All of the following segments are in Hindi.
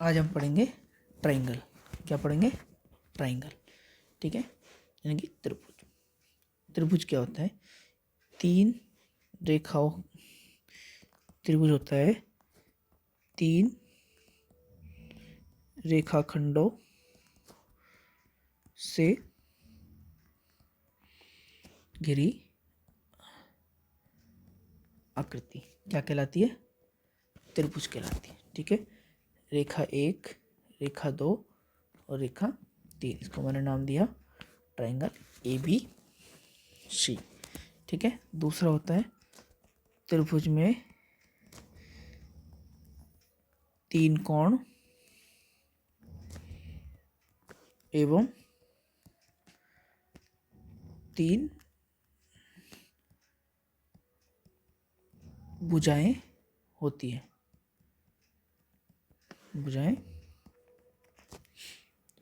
आज हम पढ़ेंगे ट्राइंगल। क्या पढ़ेंगे? ट्राइंगल। ठीक है, यानी कि त्रिभुज। त्रिभुज क्या होता है? तीन रेखाओं, त्रिभुज होता है तीन रेखाखंडों से घिरी आकृति। क्या कहलाती है? त्रिभुज कहलाती है। ठीक है, रेखा एक, रेखा दो और रेखा तीन, इसको मैंने नाम दिया ट्राइंगल ABC। ठीक है, दूसरा होता है त्रिभुज में तीन कोण एवं तीन भुजाएं होती है। भुजाएं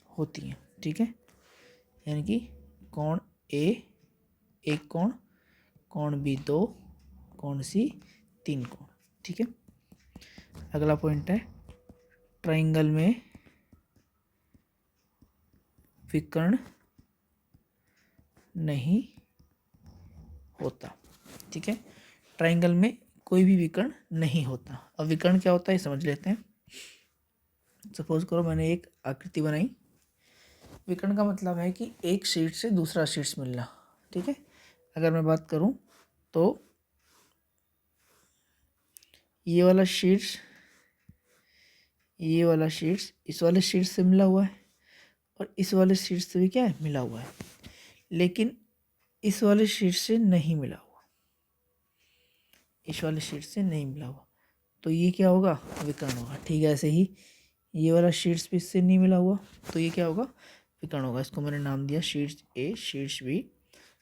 होती हैं। ठीक है, यानी कि कोण A एक कोण, कोण B दो, कोण C तीन कोण। ठीक है, अगला पॉइंट है ट्राइंगल में विकर्ण नहीं होता। ठीक है, ट्राइंगल में कोई भी विकर्ण नहीं होता। अब विकर्ण क्या होता है समझ लेते हैं। सपोज करो मैंने एक आकृति बनाई। विकर्ण का मतलब है कि एक शीट से दूसरा शीट्स मिलना। ठीक है, अगर मैं बात करूं तो ये वाला शीट्स इस वाले शीट से मिला हुआ है और इस वाले शीट से भी क्या है मिला हुआ है, लेकिन इस वाले शीट से नहीं मिला हुआ, इस वाले शीट से नहीं मिला हुआ, तो ये क्या होगा? विकर्ण होगा। ठीक है, ऐसे ही ये वाला शीट्स भी इससे नहीं मिला हुआ, तो ये क्या होगा? विकर्ण होगा। इसको मैंने नाम दिया sheets A, sheets B,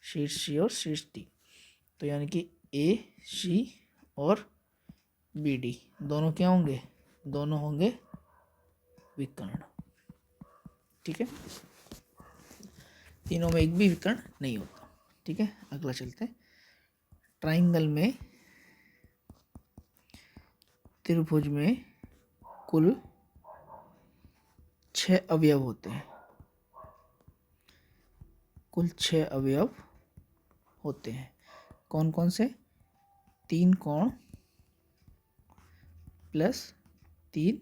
sheets C और शीट्स D। तो यानी कि AC और BD दोनों क्या होंगे? दोनों होंगे विकर्ण। ठीक है, तीनों में एक भी विकर्ण नहीं होता। ठीक है, अगला चलते हैं। ट्राइंगल में त्रिभुज में कुल 6 अवयव होते हैं। कुल 6 अवयव होते हैं। कौन कौन से? तीन कोण प्लस तीन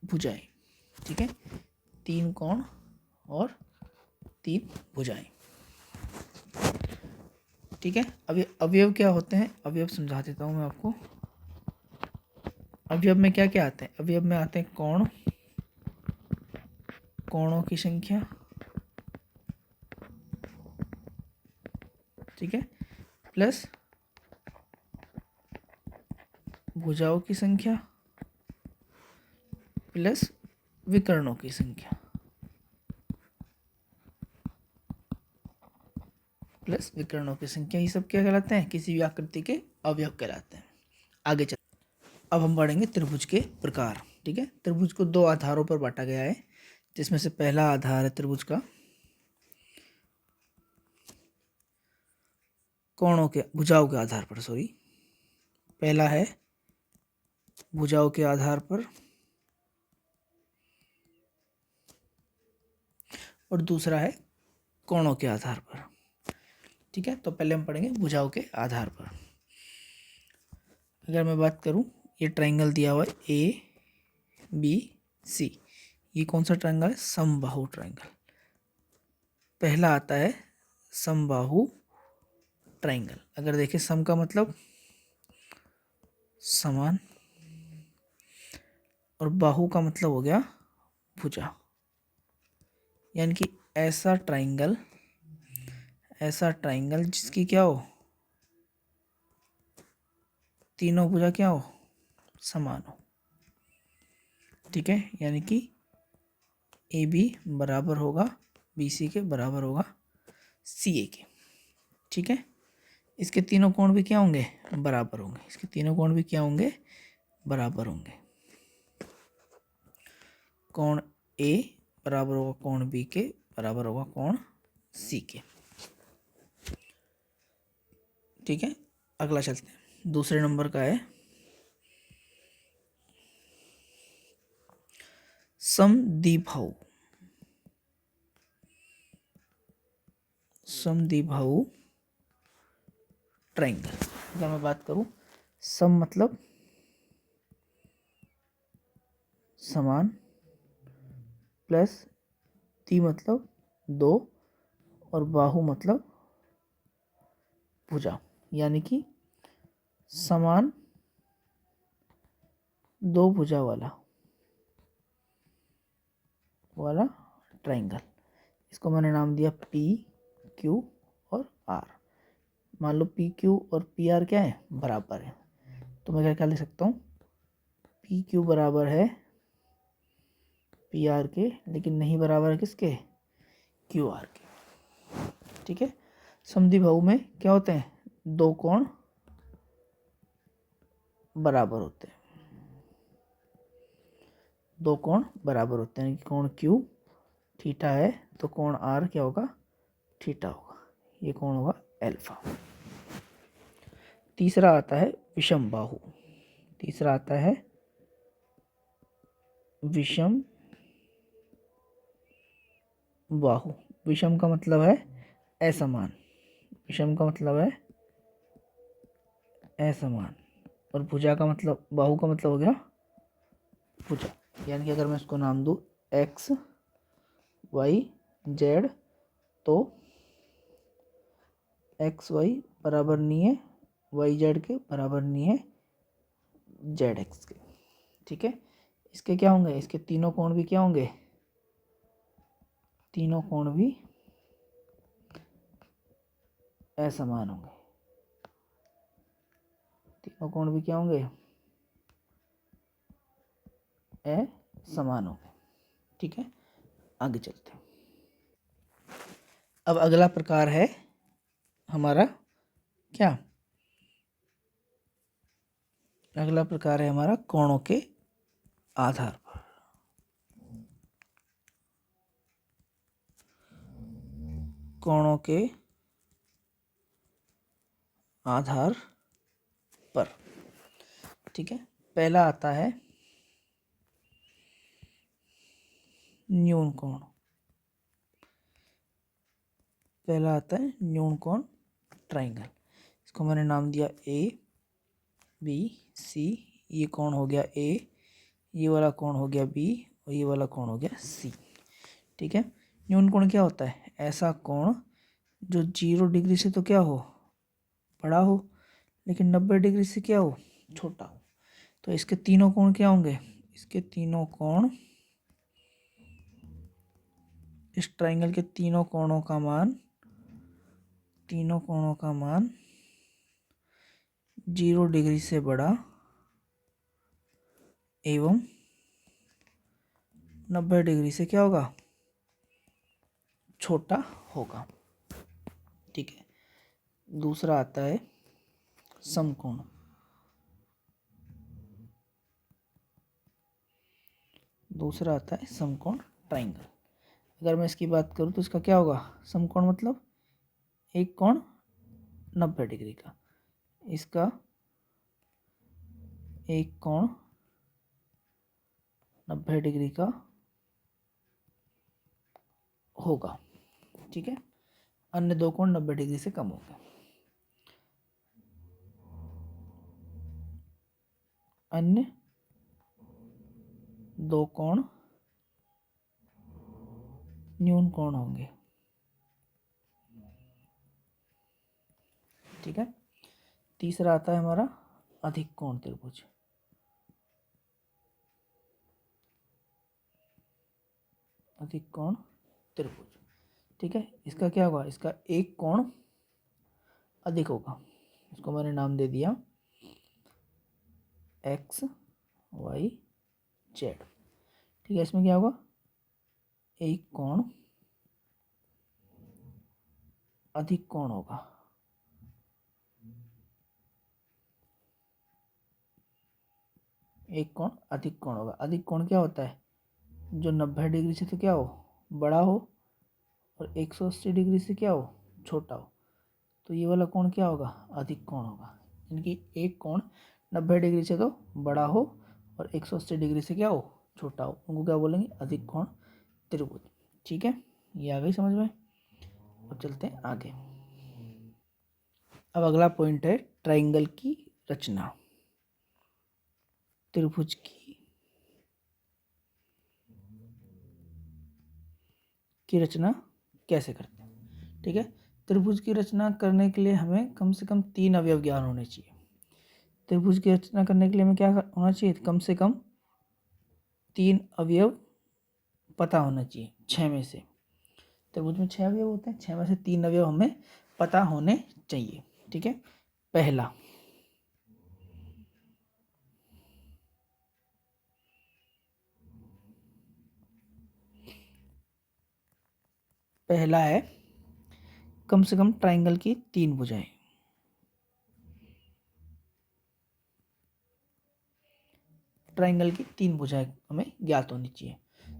भुजाएं। ठीक है, तीन कोण और तीन भुजाएं। ठीक है, अब अवयव क्या होते हैं? अवयव समझा देता हूं मैं आपको। अवयव में क्या क्या आते हैं? अवयव में आते हैं कोण, कोणों की संख्या। ठीक है, प्लस भुजाओं की संख्या प्लस विकर्णों की संख्या प्लस विकर्णों की संख्या। ये सब क्या कहलाते हैं? किसी भी आकृति के अवयव कहलाते हैं। आगे चल, अब हम पढ़ेंगे त्रिभुज के प्रकार। ठीक है, त्रिभुज को दो आधारों पर बांटा गया है, जिसमें से पहला आधार है त्रिभुज का कोणों के, भुजाओं के आधार पर। सॉरी, पहला है भुजाओं के आधार पर और दूसरा है कोणों के आधार पर। ठीक है, तो पहले हम पढ़ेंगे भुजाओं के आधार पर। अगर मैं बात करूं, ये ट्राइंगल दिया हुआ है ABC। ये कौन सा ट्राइंगल है? समबाहु ट्राइंगल। पहला आता है समबाहु ट्राइंगल। अगर देखें, सम का मतलब समान और बाहु का मतलब हो गया भुजा, यानी कि ऐसा ट्राइंगल जिसकी क्या हो? तीनों भुजा क्या हो? समान हो। ठीक है, यानी कि AB बराबर होगा BC के, बराबर होगा CA के। ठीक है, इसके तीनों कोण भी क्या होंगे? बराबर होंगे। इसके तीनों कोण भी क्या होंगे? बराबर होंगे। कोण A बराबर होगा कोण B के, बराबर होगा कोण C के। ठीक है, अगला चलते हैं। दूसरे नंबर का है समद्विबाहु, समद्विबाहु ट्रायंगल। अगर मैं बात करूं, सम मतलब समान, प्लस द्वि मतलब दो, और बाहु मतलब भुजा, यानी कि समान दो भुजा वाला ट्रायंगल। इसको मैंने नाम दिया पी, क्यू और आर। मान लो पी क्यू और पी आर क्या है, बराबर है, तो मैं क्या लिख सकता हूँ, पी क्यू बराबर है पी आर के, लेकिन नहीं बराबर है किसके, क्यू आर के। ठीक है। समद्विबाहु में क्या होते हैं, दो कोण बराबर होते हैं, दो कोण बराबर होते हैं, कोण क्यू थीटा है तो कोण आर क्या होगा, थीटा होगा, ये कोण होगा अल्फा। तीसरा आता है विषम बाहु, तीसरा आता है विषम बाहु। विषम का मतलब है असमान, विषम का मतलब है असमान, और भुजा का मतलब, बाहु का मतलब हो गया भुजा। यानी कि अगर मैं इसको नाम दूं एक्स वाई जेड, तो एक्स वाई बराबर नहीं है वाई जेड के, बराबर नहीं है जेड एक्स के। ठीक है। इसके क्या होंगे, इसके तीनों कोण भी क्या होंगे, तीनों कोण भी असमान होंगे, तीनों कोण भी क्या होंगे, असमान होंगे। ठीक है, आगे चलते हैं। अब अगला प्रकार है हमारा क्या, अगला प्रकार है हमारा कोणों के आधार पर। कोणों के आधार पर। ठीक है। पहला आता है न्यून कोण, पहला आता है न्यून कोण ट्रायंगल। इसको मैंने नाम दिया ए बी सी। ये कोण हो गया ए, ये वाला कोण हो गया बी, और ये वाला कोण हो गया सी। ठीक है। न्यून कोण क्या होता है, ऐसा कोण जो 0 डिग्री से तो क्या हो, बड़ा हो, लेकिन 90 डिग्री से क्या हो, छोटा हो। तो इसके तीनों कोण क्या होंगे, इसके तीनों कोण, इस ट्रायंगल के तीनों कोणों का मान, तीनों कोणों का मान 0 डिग्री से बड़ा एवं 90 डिग्री से क्या होगा, छोटा होगा। ठीक है। दूसरा आता है समकोण, दूसरा आता है समकोण ट्रायंगल। अगर मैं इसकी बात करूँ तो इसका क्या होगा, समकोण मतलब एक कोण 90 डिग्री का, इसका एक कोण 90 डिग्री का होगा। ठीक है। अन्य दो कोण 90 डिग्री से कम होंगे। अन्य दो कोण न्यून कोण होंगे। ठीक है। तीसरा आता है हमारा अधिक कोण त्रिभुज, अधिक कोण त्रिभुज। ठीक है। इसका क्या होगा, इसका एक कोण अधिक होगा, इसको मैंने नाम दे दिया एक्स वाई जेड। ठीक है। इसमें क्या होगा, एक कोण अधिक कोण होगा, एक कोण अधिक कोण होगा। अधिक कोण क्या होता है, जो 90 डिग्री से तो क्या हो, बड़ा हो, और 180 डिग्री से क्या हो, छोटा हो। तो ये वाला कोण क्या होगा, अधिक कोण होगा। यानी कि एक कोण 90 डिग्री से तो बड़ा हो और 180 डिग्री से क्या हो, छोटा हो उनको क्या बोलेंगे, अधिक कोण त्रिभुज। ठीक है, ये आ गई समझ में। अब चलते हैं आगे। अब अगला पॉइंट है ट्राइंगल की रचना। त्रिभुज की रचना कैसे करते हैं। ठीक है, त्रिभुज की रचना करने के लिए हमें कम से कम 3 अवयव ज्ञान होने चाहिए। त्रिभुज की रचना करने के लिए हमें क्या होना चाहिए, कम से कम 3 अवयव पता होना चाहिए 6 में से। त्रिभुज में 6 अवयव होते हैं, 6 में से 3 अवयव हमें पता होने चाहिए। ठीक है, पहला है कम से कम ट्राइंगल की 3 भुजाएं। ट्राइंगल की 3 भुजाएं हमें ज्ञात होनी चाहिए।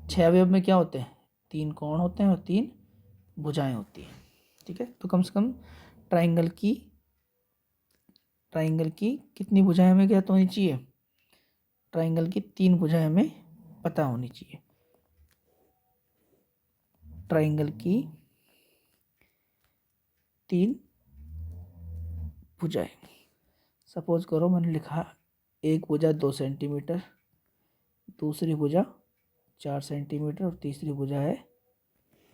6 अवयव में क्या होते हैं, 3 कोण होते हैं और 3 भुजाएं होती हैं। ठीक है, तो कम से कम ट्राइंगल की कितनी भुजाएं हमें ज्ञात होनी चाहिए, ट्राइंगल की 3 भुजाएं हमें पता होनी चाहिए। ट्राइंगल की 3 भुजाएं, सपोज करो मैंने लिखा एक भुजा 2 सेंटीमीटर, दूसरी भुजा 4 सेंटीमीटर और तीसरी भुजा है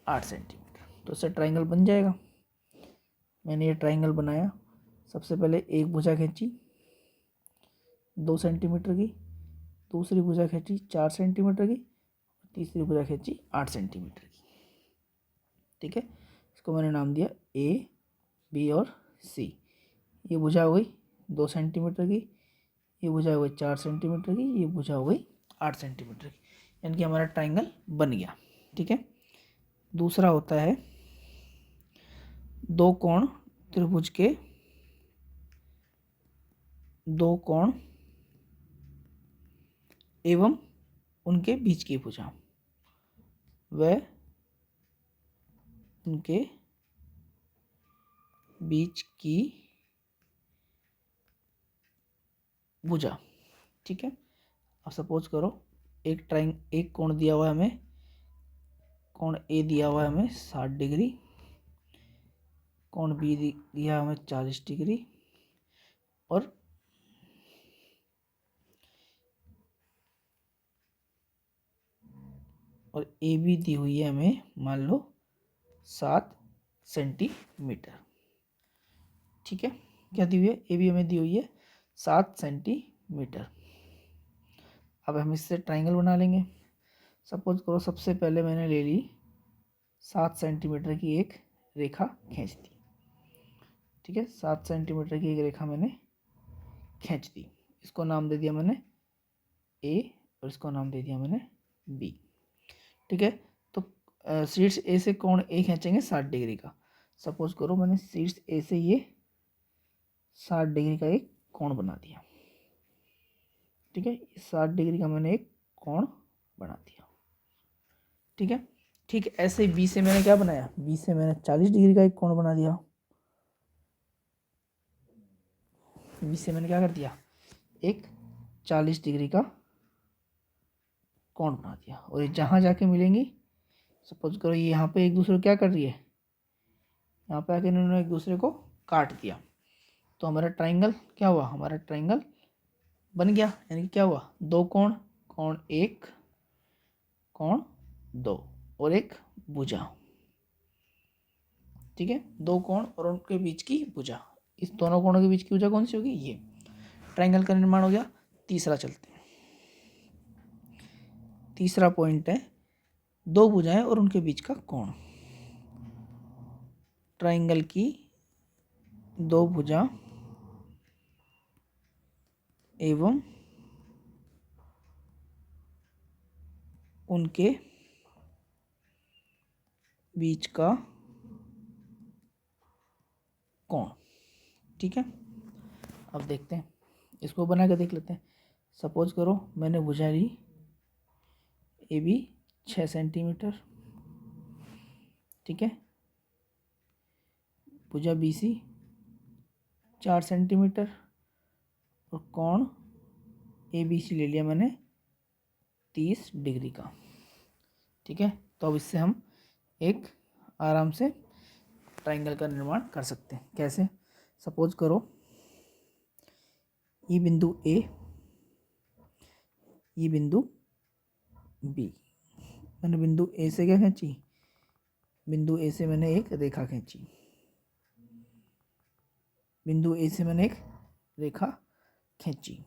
8 सेंटीमीटर, तो इससे ट्राइंगल बन जाएगा। मैंने ये ट्राइंगल बनाया, सबसे पहले एक भुजा खींची 2 सेंटीमीटर की, दूसरी भुजा खींची 4 सेंटीमीटर की, तीसरी भुजा खींची 8 सेंटीमीटर की। ठीक है, इसको मैंने नाम दिया ए, बी और सी। ये भुजा हो गई 2 सेंटीमीटर की, ये भुजा हो गई 4 सेंटीमीटर की, ये भुजा हो गई 8 सेंटीमीटर की, यानी कि हमारा ट्राइंगल बन गया। ठीक है, दूसरा होता है 2 कोण त्रिभुज के 2 कोण एवं उनके बीच की भुजा, वह उनके बीच की भुजा। ठीक है, अब सपोज करो एक कोण दिया हुआ है हमें, कोण ए दिया हुआ है हमें 60 डिग्री, कोण बी दिया हमें 40 डिग्री और ए बी दी हुई है हमें मान लो 7 सेंटीमीटर। ठीक है, क्या दी हुई है, ए बी हमें दी हुई है 7 सेंटीमीटर। अब हम इससे ट्राइंगल बना लेंगे। सपोज करो सबसे पहले मैंने ले ली 7 सेंटीमीटर की एक रेखा खींच दी। ठीक है, 7 सेंटीमीटर की एक रेखा मैंने खींच दी, इसको नाम दे दिया मैंने ए और इसको नाम दे दिया मैंने बी। ठीक है, तो शीर्ष ए से कोण ए खींचेंगे 60 डिग्री का। सपोज करो मैंने शीर्ष ए से ये 60 डिग्री का एक कोण बना दिया। ठीक है, 60 डिग्री का मैंने एक कोण बना दिया। ठीक है, ठीक ऐसे बी से मैंने क्या बनाया, बी से मैंने 40 डिग्री का एक कोण बना दिया। बी से मैंने क्या कर दिया, एक 40 डिग्री का कोण बना दिया, और ये जहाँ जाके मिलेंगी, सपोज करो ये यहाँ पे एक दूसरे को क्या कर रही है, यहाँ पे आके इन्होंने एक दूसरे को काट दिया, तो हमारा ट्राइंगल क्या हुआ, हमारा ट्राइंगल बन गया। यानी कि क्या हुआ, 2 कोण, कोण 1, कोण 2 और एक भुजा। ठीक है, 2 कोण और उनके बीच की भुजा, इस दोनों कोणों के बीच की भुजा कौन सी होगी, ये। ट्राइंगल का निर्माण हो गया। तीसरा चलते हैं, तीसरा पॉइंट है 2 भुजाएं और उनके बीच का कोण। ट्राइंगल की 2 भुजा एवं उनके बीच का कोण। ठीक है, अब देखते हैं, इसको बना के देख लेते हैं। सपोज करो मैंने भुजा ली ए बी 6 सेंटीमीटर। ठीक है, भुजा बी सी 4 सेंटीमीटर और कोण ए बी सी ले लिया मैंने 30 डिग्री का। ठीक है, तो अब इससे हम एक आराम से ट्राइंगल का निर्माण कर सकते हैं। कैसे? सपोज करो ये बिंदु ए, ये बिंदु बी। मैंने बिंदु ए से क्या खींची? बिंदु ए से मैंने एक रेखा खींची। बिंदु ए से मैंने एक रेखा खींची।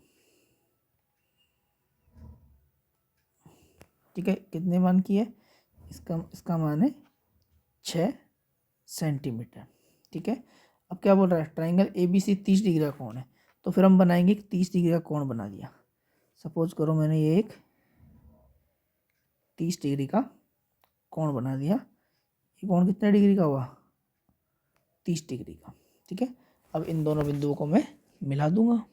ठीक है, कितने मान की है? इसका मान है 6 सेंटीमीटर। ठीक है, अब क्या बोल रहा है? Triangle A B C 30 degree का कोण है, तो फिर हम बनाएंगे 30 डिग्री का कोण बना दिया। सपोज करो मैंने ये एक 30 डिग्री का कोण बना दिया। ये कोण कितने डिग्री का हुआ? 30 डिग्री का। ठीक है, अब इन दोनों बिंदुओं को मैं मिला दूंगा,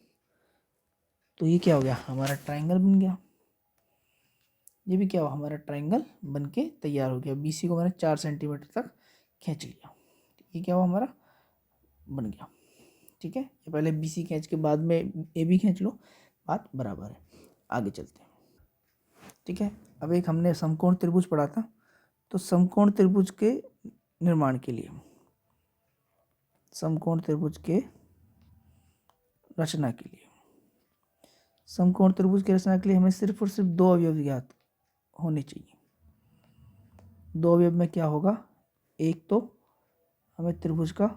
तो ये क्या हो गया? हमारा ट्राइंगल बन गया। ये भी क्या हुआ? हमारा ट्राइंगल बन के तैयार हो गया। बीसी को मैंने 4 सेंटीमीटर तक खींच लिया। ये क्या हुआ? हमारा बन गया। ठीक है, ये पहले बीसी खींच के बाद में ए भी खींच लो, बात बराबर है। आगे चलते हैं। ठीक है, अब एक हमने समकोण त्रिभुज पढ़ा था, तो समकोण त्रिभुज के निर्माण के लिए, समकोण त्रिभुज के रचना के लिए, समकोण त्रिभुज की रचना के लिए हमें सिर्फ और सिर्फ 2 अवयव ज्ञात होने चाहिए। 2 अवयव में क्या होगा? एक तो हमें त्रिभुज का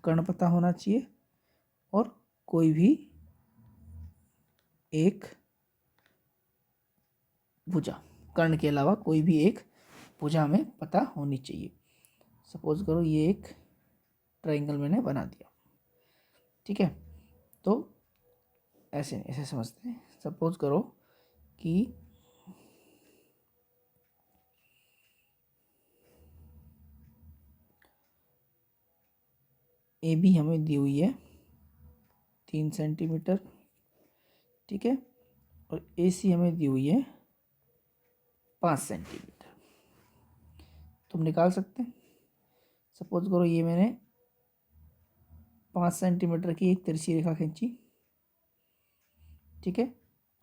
कर्ण पता होना चाहिए, और कोई भी एक भुजा, कर्ण के अलावा कोई भी एक भुजा हमें पता होनी चाहिए। सपोज करो ये एक ट्राइंगल मैंने बना दिया। ठीक है, तो ऐसे ऐसे समझते हैं। सपोज करो कि ए बी हमें दी हुई है 3 सेंटीमीटर। ठीक है, और ए सी हमें दी हुई है 5 सेंटीमीटर। तुम निकाल सकते हैं। सपोज करो ये मैंने 5 सेंटीमीटर की एक तिरछी रेखा खींची। ठीक है,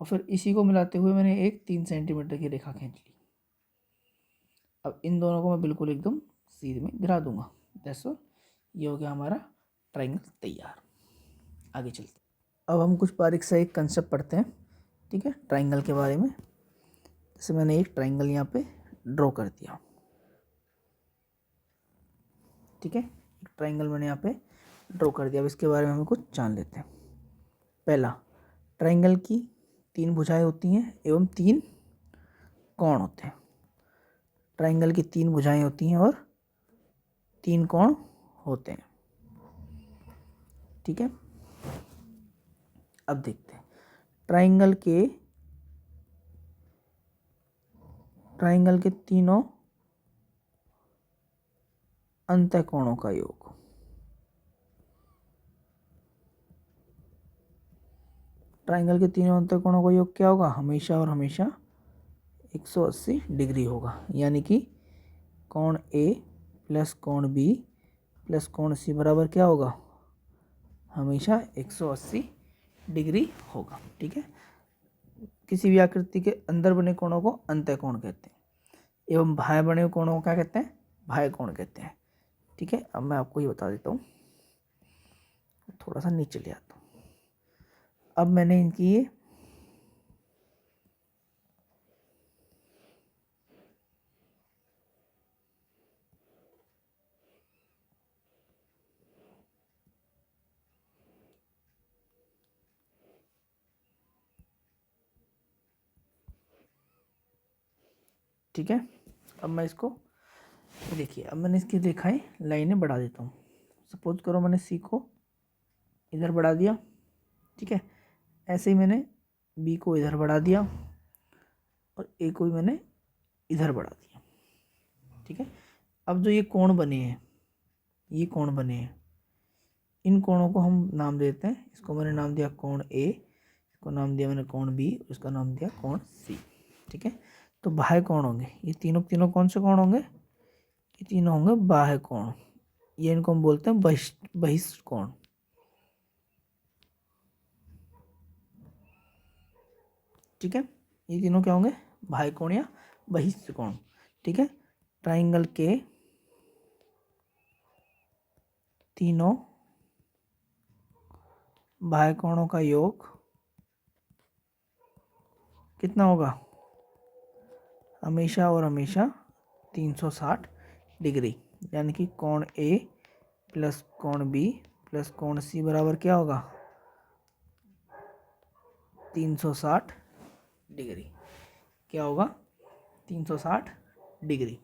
और फिर इसी को मिलाते हुए मैंने एक 3 सेंटीमीटर की रेखा खींच ली। अब इन दोनों को मैं बिल्कुल एकदम सीधे में गिरा दूंगा। दैट्स ऑल, ये हो गया हमारा ट्राइंगल तैयार। आगे चलते हैं। अब हम कुछ बारीक सा एक कंसेप्ट पढ़ते हैं। ठीक है, ट्राइंगल के बारे में। जैसे मैंने एक ट्राइंगल यहाँ पे ड्रॉ कर दिया। ठीक है, एक ट्राइंगल मैंने यहाँ पे ड्रॉ कर दिया। अब इसके बारे में हमें कुछ जान लेते हैं। पहला, ट्राइंगल की 3 भुजाएं होती हैं एवं 3 कोण होते हैं। ट्राइंगल की 3 भुजाएं होती हैं और 3 कोण होते हैं। ठीक है, अब देखते हैं ट्राइंगल के तीनों अंतःकोणों का योग। ट्राइंगल के तीनों अंतःकोणों का योग क्या होगा? हमेशा और हमेशा 180 डिग्री होगा। यानी कि कोण ए प्लस कोण बी प्लस कोण सी बराबर क्या होगा? हमेशा 180 डिग्री होगा। ठीक है, किसी भी आकृति के अंदर बने कोणों को अंतःकोण कहते हैं, एवं बाह्य बने कोणों को क्या कहते हैं? बाह्य कोण कहते हैं। ठीक है, अब मैं आपको ये बता देता हूँ। थोड़ा सा नीचे ले आता हूँ। अब मैंने इनकी ये ठीक है, अब मैं इसको देखिए, अब मैंने इसकी रेखाएं लाइनें बढ़ा देता हूँ। सपोज करो मैंने सी को इधर बढ़ा दिया। ठीक है, ऐसे ही मैंने बी को इधर बढ़ा दिया और ए को भी मैंने इधर बढ़ा दिया। ठीक है, अब जो ये कोण बने हैं, ये कोण बने हैं, इन कोणों को हम नाम देते हैं। इसको मैंने नाम दिया कोण ए, इसको नाम दिया मैंने कोण बी, इसका नाम दिया कोण सी। ठीक है, तो बाह्य कोण होंगे ये तीनों। तीनों कौन से कोण होंगे? ये तीनों होंगे बाह्य कोण। ये इनको हम बोलते हैं बहिष्ठ कोण। ठीक है, ये तीनों क्या होंगे? भाइकोण या बहिस्त्रिकोण। ठीक है, ट्राइंगल के तीनों भाइकोणों का योग कितना होगा? हमेशा और हमेशा 360 डिग्री, यानी कि कोण ए प्लस कोण बी प्लस कोण सी बराबर क्या होगा? 360 डिग्री। क्या होगा? 360 डिग्री।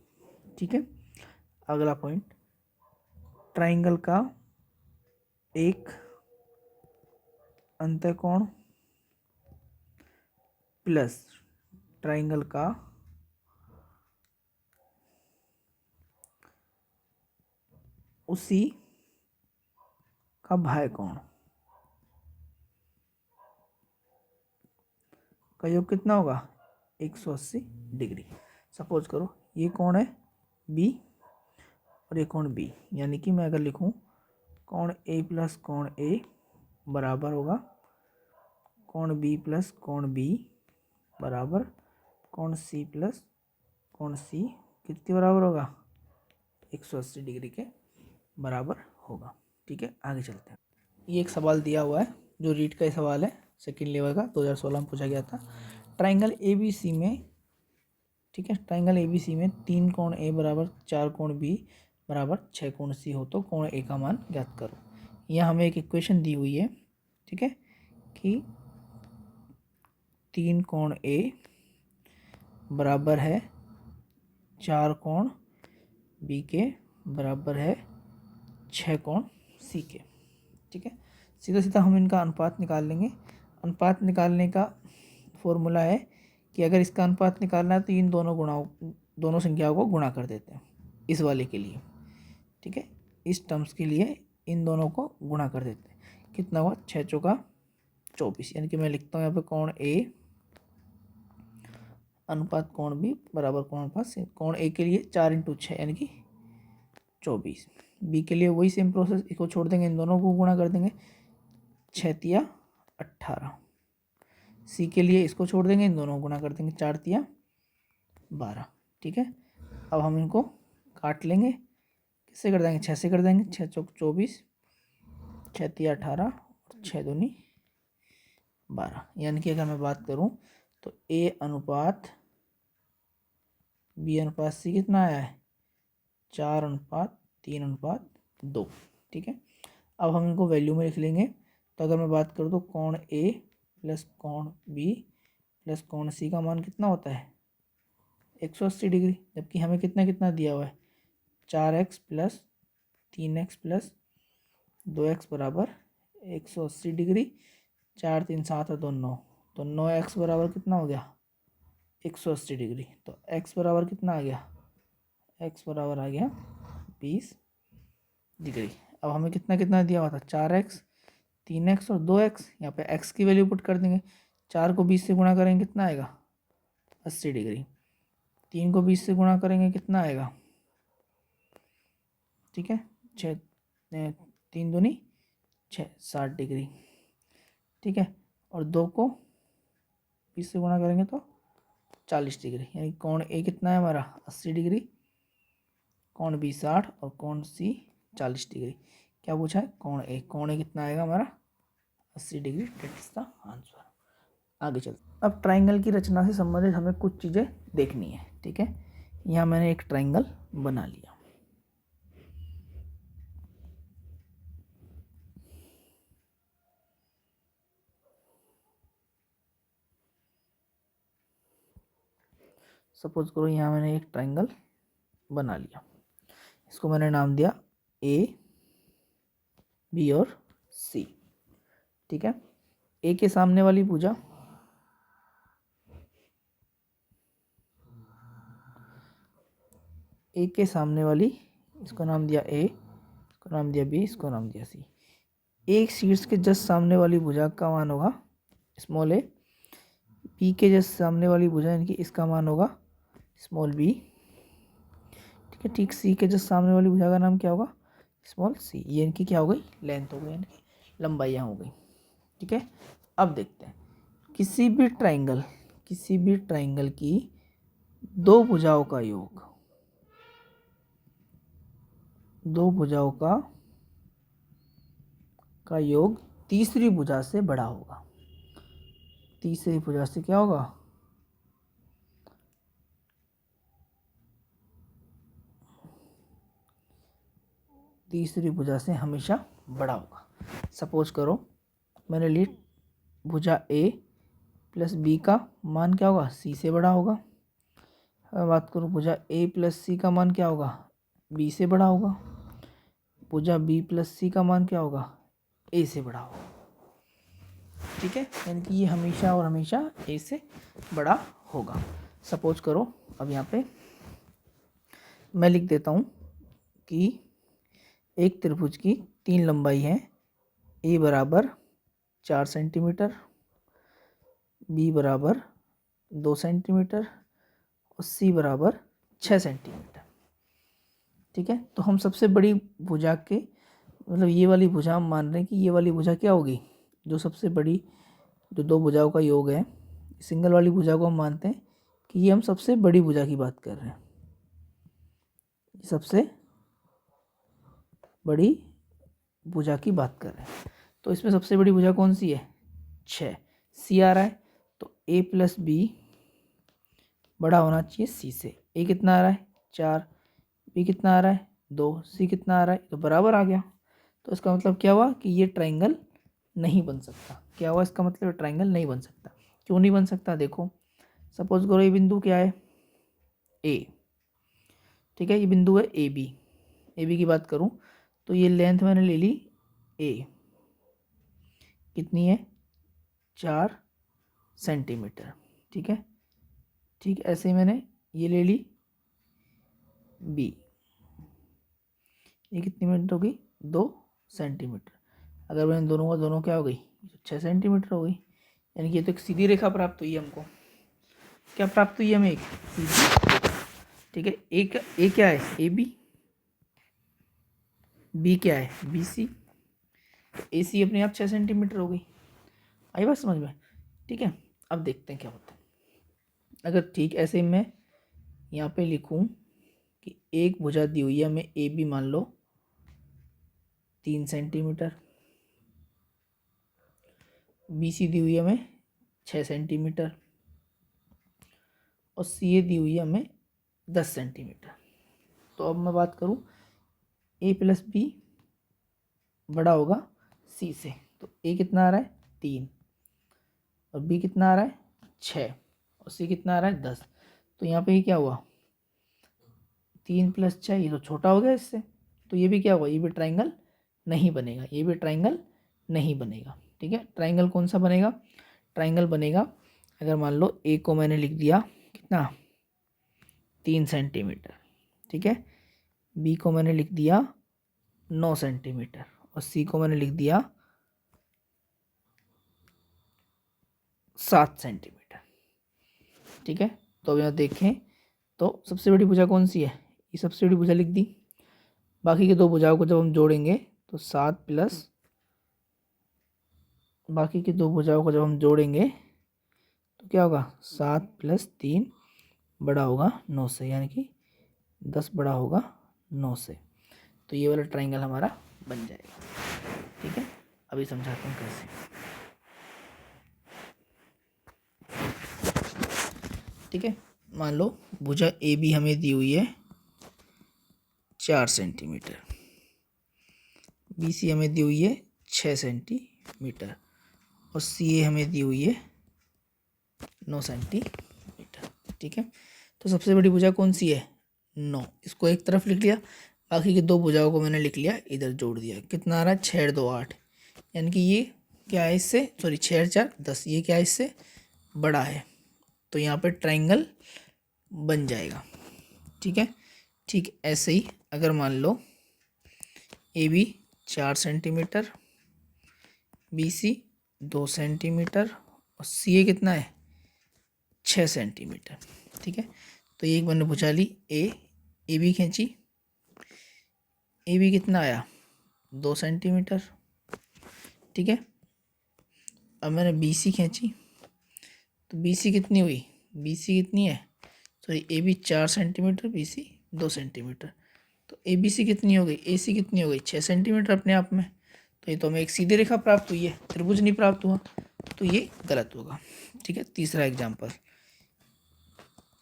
ठीक है, अगला पॉइंट, ट्राइंगल का एक अंतःकोण प्लस ट्राइंगल का उसी का भाइकोण का योग कितना होगा? 180 डिग्री। सपोज करो ये कोण है बी और ये कोण बी, यानी कि मैं अगर लिखूं कोण ए प्लस कोण ए बराबर होगा कोण बी प्लस कोण बी बराबर कोण सी प्लस कोण सी, कितने बराबर होगा? 180 डिग्री के बराबर होगा। ठीक है, आगे चलते हैं। ये एक सवाल दिया हुआ है जो रीट का ही सवाल है, सेकेंड लेवल का, 2016 में पूछा गया था। ट्राइंगल ए बी सी में, ठीक है, ट्राइंगल ए बी सी में 3 कोण ए बराबर 4 कोण बी बराबर 6 कोण सी हो तो कोण ए का मान ज्ञात करो। यहाँ हमें एक इक्वेशन दी हुई है, ठीक है, कि 3 कोण ए बराबर है 4 कोण बी के बराबर है 6 कोण सी के। ठीक है, सीधा सीधा हम इनका अनुपात निकाल लेंगे। अनुपात निकालने का फॉर्मूला है कि अगर इसका अनुपात निकालना है तो इन दोनों संख्याओं को गुणा कर देते हैं इस वाले के लिए। ठीक है, इस टर्म्स के लिए इन दोनों को गुणा कर देते हैं। कितना हुआ? 6 चौका 24, यानी कि मैं लिखता हूँ यहाँ पे कोण ए अनुपात कोण बी बराबर कोण अनुपात सी। कोण ए के लिए 4 × 6 यानी कि 24, बी के लिए वही सेम प्रोसेस, इसको छोड़ देंगे, इन दोनों को गुणा कर देंगे, 6 तिया 18। सी के लिए इसको छोड़ देंगे, इन दोनों को गुणा कर देंगे, 4 तिया 12। ठीक है, अब हम इनको काट लेंगे, किससे कर देंगे? 6 से कर देंगे, 6 चौक 24, 6 तिया 18 और 6 दूनी 12। यानी कि अगर मैं बात करूं तो ए अनुपात बी अनुपात सी कितना आया है? 4:3:2। ठीक है, अब हम इनको वैल्यू में लिख लेंगे। तो अगर मैं बात करूँ तो कोण ए प्लस कोण बी प्लस कोण सी का मान कितना होता है? 180 डिग्री। जबकि हमें कितना कितना दिया हुआ है? 4x plus 3x plus 2x बराबर 180 डिग्री। 4 3 7 और 2 9, तो 9x बराबर कितना हो गया? 180 डिग्री। तो x बराबर कितना आ गया? x बराबर आ गया 20 डिग्री। अब हमें कितना कितना दिया हुआ था? 4x 3x और 2x। यहाँ पे x की वैल्यू पुट कर देंगे। 4 को 20 से गुणा करेंगे कितना आएगा? 80 डिग्री। 3 को 20 से गुणा करेंगे कितना आएगा? ठीक है, 6 3 दूनी 6 60 डिग्री। ठीक है, और 2 को 20 से गुणा करेंगे तो 40 डिग्री। यानी कोण ए कितना है हमारा? 80 डिग्री, कोण बी 60 और कोण सी 40 डिग्री। क्या पूछा है? कोण ए। कोण ए कितना आएगा हमारा? 80 degree. That is the answer. आगे चलते। अब ट्राइंगल की रचना से संबंधित हमें कुछ चीज़ें देखनी है। ठीक है, यहाँ मैंने एक ट्राइंगल बना लिया। सपोज करो यहाँ मैंने एक ट्राइंगल बना लिया, इसको मैंने नाम दिया ए बी और सी। ठीक है, ए के सामने वाली भुजा ए के सामने वाली, इसको नाम दिया ए, इसको नाम दिया बी, इसको नाम दिया सी। एक शीर्ष के जस्ट सामने वाली भुजा का मान होगा स्मॉल ए। बी के जस्ट सामने वाली भुजा यानी कि इसका मान होगा स्मॉल बी। ठीक है, ठीक सी के जस्ट सामने वाली भुजा का नाम क्या होगा? Small C. ये इनकी क्या हो गई? लेंथ हो गई, यानी कि लंबाइयाँ हो गई। ठीक है, अब देखते हैं किसी किसी भी ट्राइंगल की दो भुजाओं का योग, दो भुजाओं का योग तीसरी भुजा से बड़ा होगा। तीसरी भुजा से क्या होगा? तीसरी भुजा से हमेशा बड़ा होगा। सपोज करो मैंने ली भुजा ए प्लस बी का मान क्या होगा? सी से बड़ा होगा। अब बात करूँ भुजा ए प्लस सी का मान क्या होगा? बी से बड़ा होगा। भुजा बी प्लस सी का मान क्या होगा? ए से बड़ा होगा। ठीक है, यानी कि ये हमेशा और हमेशा ए से बड़ा होगा। सपोज करो अब यहाँ पे मैं लिख देता हूँ कि एक त्रिभुज की 3 लंबाई है, ए बराबर 4 सेंटीमीटर, बी बराबर 2 सेंटीमीटर और सी बराबर 6 सेंटीमीटर। ठीक है, तो हम सबसे बड़ी भुजा के मतलब ये वाली भुजा हम मान रहे हैं कि ये वाली भुजा क्या होगी? जो सबसे बड़ी, जो दो भुजाओं का योग है, सिंगल वाली भुजा को हम मानते हैं कि ये हम सबसे बड़ी भुजा की बात कर रहे हैं। सबसे बड़ी भुजा की बात कर रहे हैं। तो इसमें सबसे बड़ी भुजा कौन सी है? 6। सी आ रहा है तो ए प्लस बी बड़ा होना चाहिए सी से। ए कितना आ रहा है? 4। बी कितना आ रहा है? 2। सी कितना आ रहा है? तो बराबर आ गया। तो इसका मतलब क्या हुआ कि ये ट्राइंगल नहीं बन सकता। क्या हुआ इसका मतलब? ट्राइंगल नहीं बन सकता। क्यों नहीं बन सकता? देखो सपोज करो ये बिंदु क्या है? ए। ठीक है, ये बिंदु है ए बी। ए बी की बात करूं तो ये लेंथ मैंने ले ली ए, कितनी है? 4 सेंटीमीटर। ठीक है, ठीक ऐसे ही मैंने ये ले ली बी, ये कितनी मीटर होगी? 2 सेंटीमीटर। अगर मैंने दोनों क्या हो गई? 6 सेंटीमीटर हो गई। यानी कि ये तो एक सीधी रेखा प्राप्त हुई है हमको। क्या प्राप्त हुई है हमें? एक सीधी रेखा। ठीक है, एक ए क्या है? ए बी क्या है? B C. तो ए सी अपने आप 6 सेंटीमीटर हो गई। आई बात समझ में? ठीक है, अब देखते हैं क्या होता है। अगर ठीक ऐसे ही मैं यहाँ पे लिखूँ कि एक भुजा दी हुई है हमें ए बी, मान लो 3 सेंटीमीटर, बी सी दी हुई है हमें 6 सेंटीमीटर और सी ए दी हुई है हमें 10 सेंटीमीटर। तो अब मैं बात करूँ ए प्लस बी बड़ा होगा सी से। तो ए कितना आ रहा है? 3 और बी कितना आ रहा है? 6 और सी कितना आ रहा है? 10। तो यहाँ पे ये क्या हुआ? 3 + 6, ये तो छोटा हो गया इससे। तो ये भी क्या होगा? ये भी ट्राइंगल नहीं बनेगा। ये भी ट्राइंगल नहीं बनेगा। ठीक है, ट्राइंगल कौन सा बनेगा? ट्राइंगल बनेगा अगर मान लो ए को मैंने लिख दिया कितना? 3 सेंटीमीटर। ठीक है, बी को मैंने लिख दिया 9 सेंटीमीटर और सी को मैंने लिख दिया 7 सेंटीमीटर। ठीक है, तो अब यहाँ देखें तो सबसे बड़ी भुजा कौन सी है? ये सबसे बड़ी भुजा लिख दी। बाकी के दो भुजाओं को जब हम जोड़ेंगे तो 7 प्लस, बाकी की दो भुजाओं को जब हम जोड़ेंगे तो क्या होगा? 7 + 3 बड़ा होगा 9 से, यानी कि 10 बड़ा होगा 9 से। तो ये वाला ट्राइंगल हमारा बन जाएगा। ठीक है, अभी समझाता हूँ कैसे। ठीक है, मान लो भुजा ए बी हमें दी हुई है 4 सेंटीमीटर, बी सी हमें दी हुई है 6 सेंटीमीटर और सी ए हमें दी हुई है 9 सेंटीमीटर। ठीक है, तो सबसे बड़ी भुजा कौन सी है? 9। इसको एक तरफ लिख लिया, बाकी की दो भुजाओं को मैंने लिख लिया इधर जोड़ दिया। कितना आ रहा है? 6 2 8, यानी कि ये क्या है इससे? सॉरी 6 4 10, ये क्या है इससे? बड़ा है। तो यहाँ पे ट्राइंगल बन जाएगा। ठीक है, ठीक ऐसे ही अगर मान लो A B 4 centimetre, B C 2 centimetre और सी ए कितना है? 6 सेंटीमीटर। ठीक है, तो एक मैंने भुजा ली ए बी खींची, ए बी कितना आया? 2 सेंटीमीटर। ठीक है, अब मैंने बी सी खींची तो बी सी कितनी हुई, बी सी कितनी है, sorry A B 4 centimetre, B C 2 centimetre. तो ए बी सी कितनी हो गई, ए सी कितनी हो गई 6 सेंटीमीटर अपने आप में। तो ये तो हमें एक सीधी रेखा प्राप्त हुई है, त्रिभुज नहीं प्राप्त हुआ, तो ये गलत होगा। ठीक है, तीसरा example,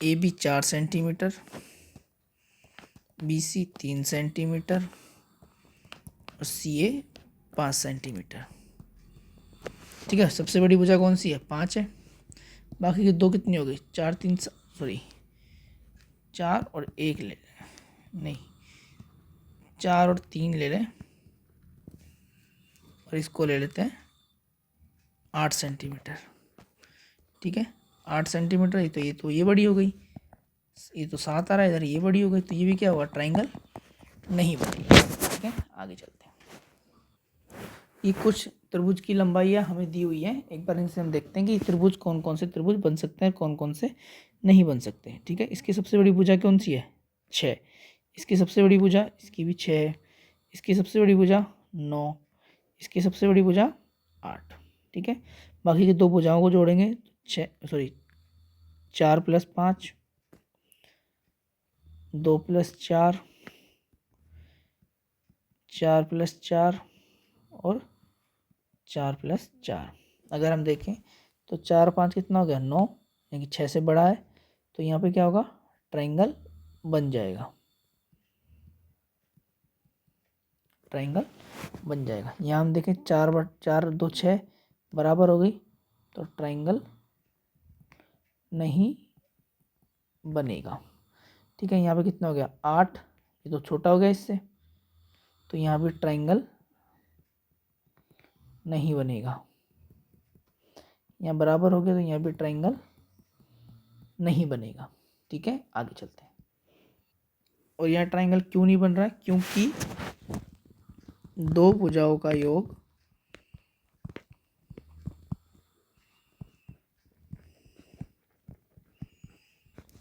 A B 4 centimetre, B C 3 centimetre और सी ए 5 सेंटीमीटर। ठीक है, सबसे बड़ी भुजा कौन सी है, 5 है। बाकी की दो कितनी हो गई, 4 3 सॉरी 4 और 1 ले लें, नहीं 4 और 3 ले लें और इसको ले लेते हैं 8 सेंटीमीटर। ठीक है, 8 सेंटीमीटर, ये बड़ी हो गई, ये तो 7 आ रहा है इधर, ये बड़ी हो गई, तो ये भी क्या होगा, ट्राइंगल नहीं बनेगा। ठीक है, आगे चलते हैं। ये कुछ त्रिभुज की लंबाइयाँ हमें दी हुई है, एक बार इनसे हम देखते हैं कि त्रिभुज कौन कौन से त्रिभुज बन सकते हैं, कौन कौन से नहीं बन सकते। ठीक है, इसकी सबसे बड़ी भुजा कौन सी है, 6। इसकी सबसे बड़ी भुजा, इसकी भी 6 है। इसकी सबसे बड़ी भुजा 9, इसकी सबसे बड़ी भुजा 8। ठीक है, बाकी की दो भुजाओं को जोड़ेंगे, 4 + 5, 2 + 4, 4 + 4 और 4 + 4। अगर हम देखें तो 4 5 कितना हो गया, 9, यानी कि 6 से बड़ा है, तो यहाँ पे क्या होगा, ट्राइंगल बन जाएगा, ट्राइंगल बन जाएगा। यहाँ हम देखें 4 2 6 बराबर हो गई, तो ट्राइंगल नहीं बनेगा। ठीक है, यहाँ पे कितना हो गया, 8, ये तो छोटा हो गया इससे, तो यहाँ भी ट्राइंगल नहीं बनेगा। यहाँ बराबर हो गया, तो यहाँ भी ट्राइंगल नहीं बनेगा। ठीक है, आगे चलते हैं। और यहाँ ट्राइंगल क्यों नहीं बन रहा है, क्योंकि दो भुजाओं का योग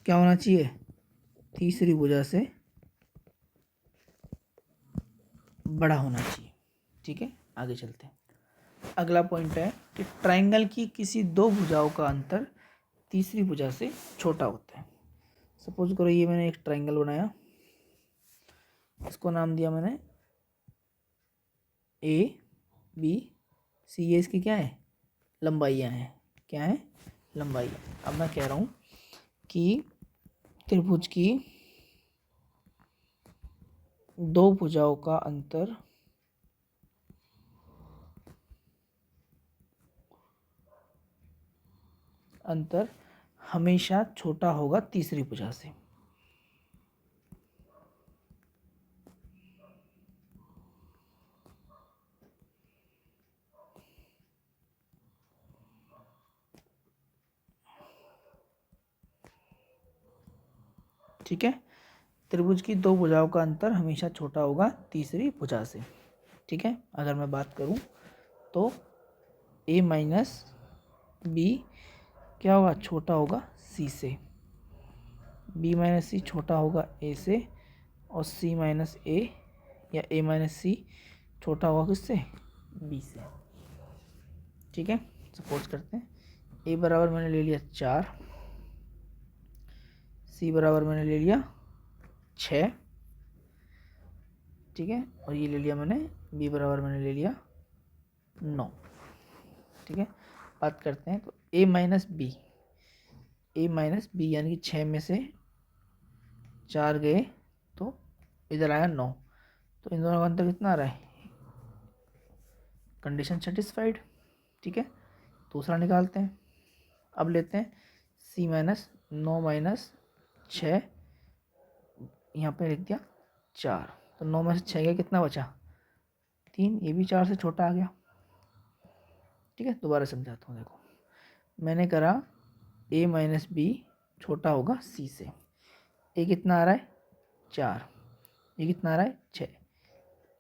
क्या होना चाहिए, तीसरी भुजा से बड़ा होना चाहिए। ठीक है, आगे चलते हैं। अगला पॉइंट है कि ट्राइंगल की किसी दो भुजाओं का अंतर तीसरी भुजा से छोटा होता है। सपोज करो ये मैंने एक ट्राइंगल बनाया, इसको नाम दिया मैंने ए बी सी, ये इसकी क्या है, लंबाइयाँ हैं, क्या है, लंबाई। अब मैं कह रहा हूँ कि त्रिभुज की दो भुजाओं का अंतर हमेशा छोटा होगा तीसरी भुजा से। ठीक है, त्रिभुज की दो भुजाओं का अंतर हमेशा छोटा होगा तीसरी भुजा से। ठीक है, अगर मैं बात करूं तो a - b क्या होगा, छोटा होगा c से, b - c छोटा होगा a से, और c - a या a - c छोटा होगा किससे, b से। ठीक है, सपोज करते हैं a बराबर मैंने ले लिया 4, c बराबर मैंने ले लिया 6। ठीक है, और ये ले लिया मैंने b बराबर मैंने ले लिया 9। ठीक है, बात करते हैं तो a - b यानी कि 6 में से 4 गए तो इधर आया 9, तो इन दोनों का अंतर कितना आ रहा है, कंडीशन सेटिस्फाइड। ठीक है, दूसरा निकालते हैं। अब लेते हैं c - 9 - 6, यहाँ पे लिख दिया 4, तो 9 में से 6 गया, कितना बचा 3, ये भी 4 से छोटा आ गया। ठीक है, दोबारा समझाता हूँ, देखो मैंने करा a - b छोटा होगा c से, a कितना आ रहा है 4, ये कितना आ रहा है 6,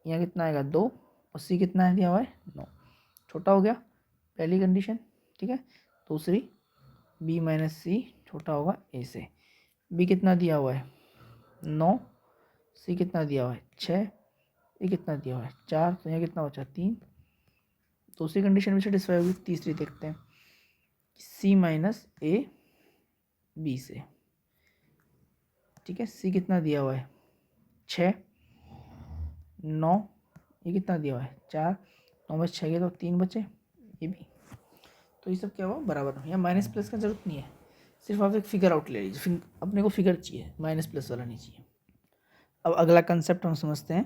यहाँ कितना आएगा 2, और c कितना है दिया हुआ है 9, छोटा हो गया, पहली कंडीशन। ठीक है, दूसरी b - c छोटा होगा a से, b कितना दिया हुआ है 9, c कितना दिया हुआ है 6, ये कितना दिया हुआ है 4, तो यहाँ कितना बचा 3। दूसरी कंडीशन भी सेटिस्फाई होगी, तीसरी देखते हैं सी माइनस ए बी से, ठीक है। सी कितना दिया हुआ है 6, 9, ये कितना दिया हुआ है 4, 9 में 6 के तो 3 बचे, ये भी। तो ये सब क्या हुआ बराबर हो, यहाँ माइनस प्लस का जरूरत नहीं है, सिर्फ आप एक फिगर आउट ले लीजिए, अपने को फिगर चाहिए, माइनस प्लस वाला नहीं चाहिए। अब अगला कंसेप्ट हम समझते हैं।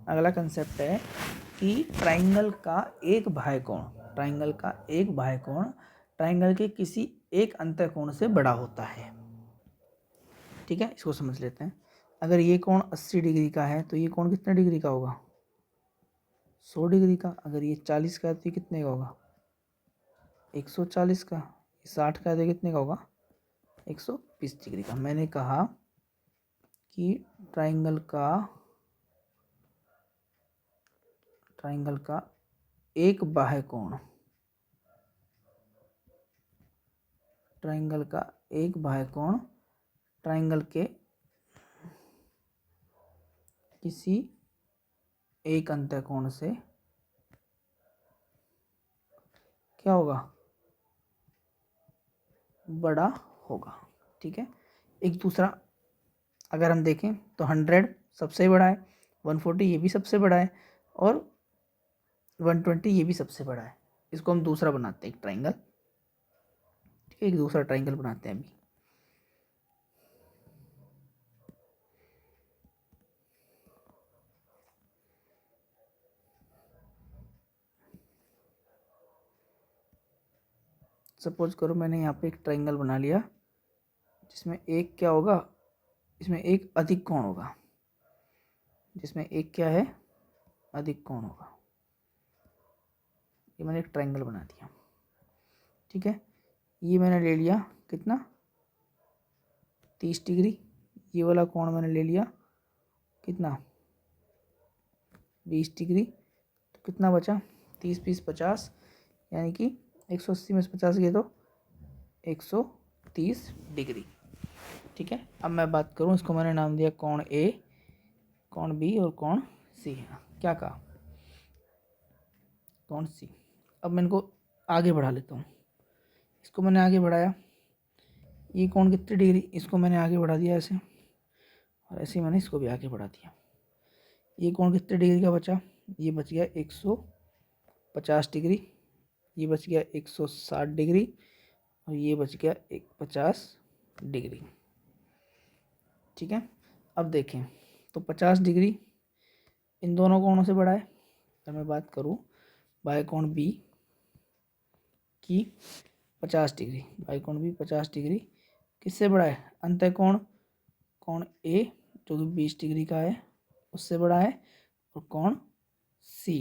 अगला कंसेप्ट है कि ट्राइंगल का एक बाह्यकोण, ट्राइंगल का एक बाह्यकोण ट्राइंगल के किसी एक अंतःकोण से बड़ा होता है, ठीक है। इसको समझ लेते हैं। अगर ये कोण 80 डिग्री का है तो ये कोण कितने डिग्री का होगा 100 डिग्री का। अगर ये 40 का है तो ये कितने का होगा 140 का। 60 का है तो कितने का होगा 120 डिग्री का। मैंने कहा कि ट्राइंगल का एक बाह्यकोण, ट्राइंगल का एक बाह्यकोण ट्राइंगल के किसी एक अंतःकोण से क्या होगा बड़ा होगा, ठीक है। एक दूसरा अगर हम देखें तो 100 सबसे बड़ा है, 140 ये भी सबसे बड़ा है, और 120 ये भी सबसे बड़ा है। इसको हम दूसरा बनाते हैं एक ट्राइंगल, ठीक है। एक दूसरा ट्राइंगल बनाते हैं अभी। सपोज करो मैंने यहाँ पे एक ट्राइंगल बना लिया जिसमें एक क्या होगा, इसमें एक अधिक कोण होगा, जिसमें एक क्या है अधिक कोण होगा। ये मैंने एक ट्राइंगल बना दिया, ठीक है। ये मैंने ले लिया कितना 30 डिग्री, ये वाला कोण मैंने ले लिया कितना 20 डिग्री, तो कितना बचा 30 20 50, यानी कि 180 में से 50 गए तो 130 डिग्री, ठीक है। अब मैं बात करूं, इसको मैंने नाम दिया कोण ए, कोण बी और कोण सी। क्या कहा कोण सी। अब मैं इनको आगे बढ़ा लेता हूँ। इसको मैंने आगे बढ़ाया, ये कोण कितनी डिग्री, इसको मैंने आगे बढ़ा दिया ऐसे, और ऐसे ही मैंने इसको भी आगे बढ़ा दिया। ये कोण कितने डिग्री का बचा, ये बच गया 150 डिग्री, ये बच गया 160 डिग्री, और ये बच गया 50 डिग्री, ठीक है। अब देखें तो 50 डिग्री इन दोनों कोणों से बड़ा है। अगर मैं बात करूं बाह्यकोण बी की 50 डिग्री, बाह्यकोण बी 50 डिग्री किससे बड़ा है अंतःकोण कोण ए जो कि 20 डिग्री का है उससे बड़ा है, और कोण सी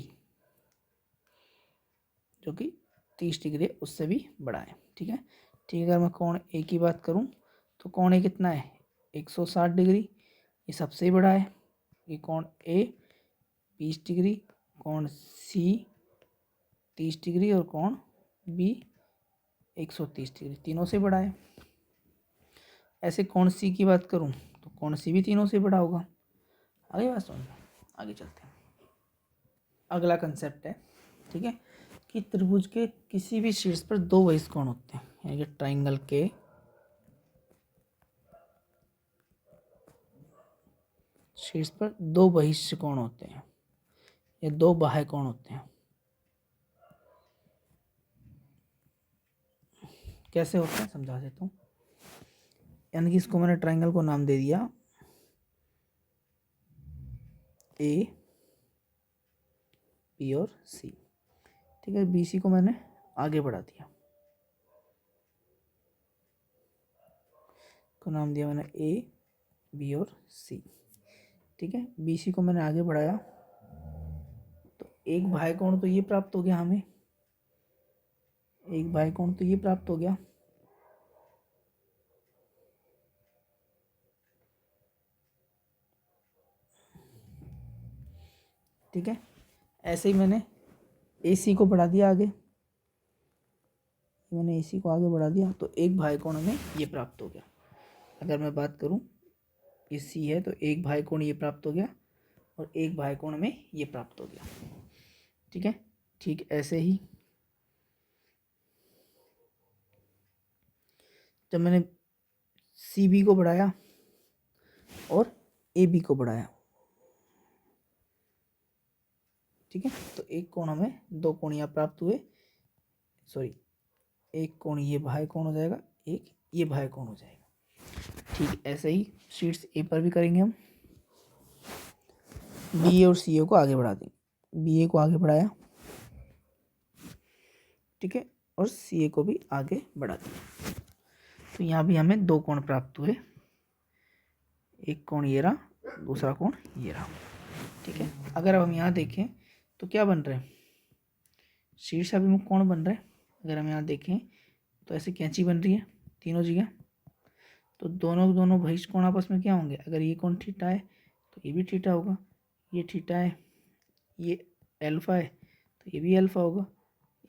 जो कि 30 डिग्री है उससे भी बड़ा है, ठीक है। ठीक है, अगर मैं कोण ए की बात करूं तो कोण ए कितना है 160 डिग्री, ये सबसे ही बड़ा है। ये कोण ए 20 डिग्री, कोण सी 30 डिग्री और कोण बी 130 डिग्री, तीनों से बड़ा है। ऐसे कोण सी की बात करूं तो कोण सी भी तीनों से बड़ा होगा। आगे बात समझ, आगे चलते हैं। अगला कंसेप्ट है, ठीक है, कि त्रिभुज के किसी भी शीर्ष पर दो बहिष्कोण होते हैं, यानी कि ट्राइंगल के शीर्ष पर दो बहिष्कोण होते हैं या दो बाह्यकोण होते हैं। कैसे होते हैं समझा देता हूँ। यानी कि इसको मैंने ट्राइंगल को नाम दे दिया ए बी और सी, ठीक है। बी सी को मैंने आगे बढ़ा दिया, को नाम दिया मैंने ए बी और सी, ठीक है। बी सी को मैंने आगे बढ़ाया तो एक बाह्यकोण तो ये प्राप्त हो गया हमें, एक बाह्यकोण तो ये प्राप्त हो गया, ठीक है। ऐसे ही मैंने ए सी को बढ़ा दिया आगे, मैंने ए सी को आगे बढ़ा दिया तो एक बाह्यकोण हमें ये प्राप्त हो गया। अगर मैं बात करूं ये सी है तो एक बाह्यकोण ये प्राप्त हो गया और एक बाह्यकोण में ये प्राप्त हो गया, ठीक है। ठीक ऐसे ही जब मैंने सी बी को बढ़ाया और ए बी को बढ़ाया, ठीक है, तो एक कोण हमें दो कोण यहाँ प्राप्त हुए, सॉरी एक कोण ये बाह्य कोण हो जाएगा, एक ये बाह्य कोण हो जाएगा। ठीक ऐसे ही शीट्स ए पर भी करेंगे हम। बी ए और सी ए को आगे बढ़ा देंगे, बी ए को आगे बढ़ाया, ठीक है, और सी ए को भी आगे बढ़ा दिया। तो यहाँ भी हमें दो कोण प्राप्त हुए, एक कोण ये रहा, दूसरा कोण ये रहा, ठीक है। अगर अब हम यहाँ देखें तो क्या बन रहे हैं, शीर्ष अभिमुख कोण बन रहे हैं। अगर हम यहाँ देखें तो ऐसे कैंची बन रही है तीनों जगह, तो दोनों बहिष कोण आपस में क्या होंगे, अगर ये कोण थीटा है तो ये भी थीटा होगा, ये थीटा है, ये अल्फा है तो ये भी अल्फा होगा,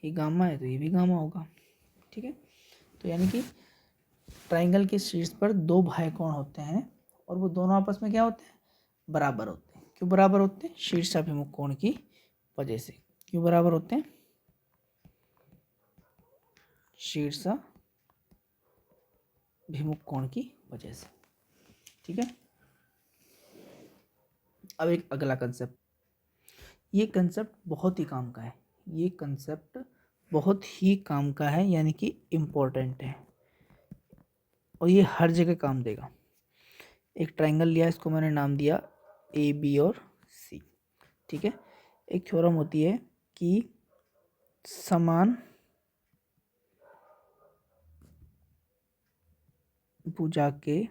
ये गामा है तो ये भी गामा होगा, ठीक है। तो यानी कि ट्राइंगल के शीर्ष पर दो बाह्य कोण होते हैं और वो दोनों आपस में क्या होते हैं, बराबर होते हैं। क्यों बराबर होते हैं, शीर्षाभिमुख कोण की वजह से। क्यों बराबर होते हैं, शीर्षाभिमुख कोण की वजह से, ठीक है। अब एक अगला कंसेप्ट, ये कंसेप्ट बहुत ही काम का है, ये कंसेप्ट बहुत ही काम का है, यानी कि इम्पोर्टेंट है और ये हर जगह काम देगा। एक ट्राइंगल लिया, इसको मैंने नाम दिया ए बी और सी, ठीक है। एक थ्योरम होती है कि समान भुजा के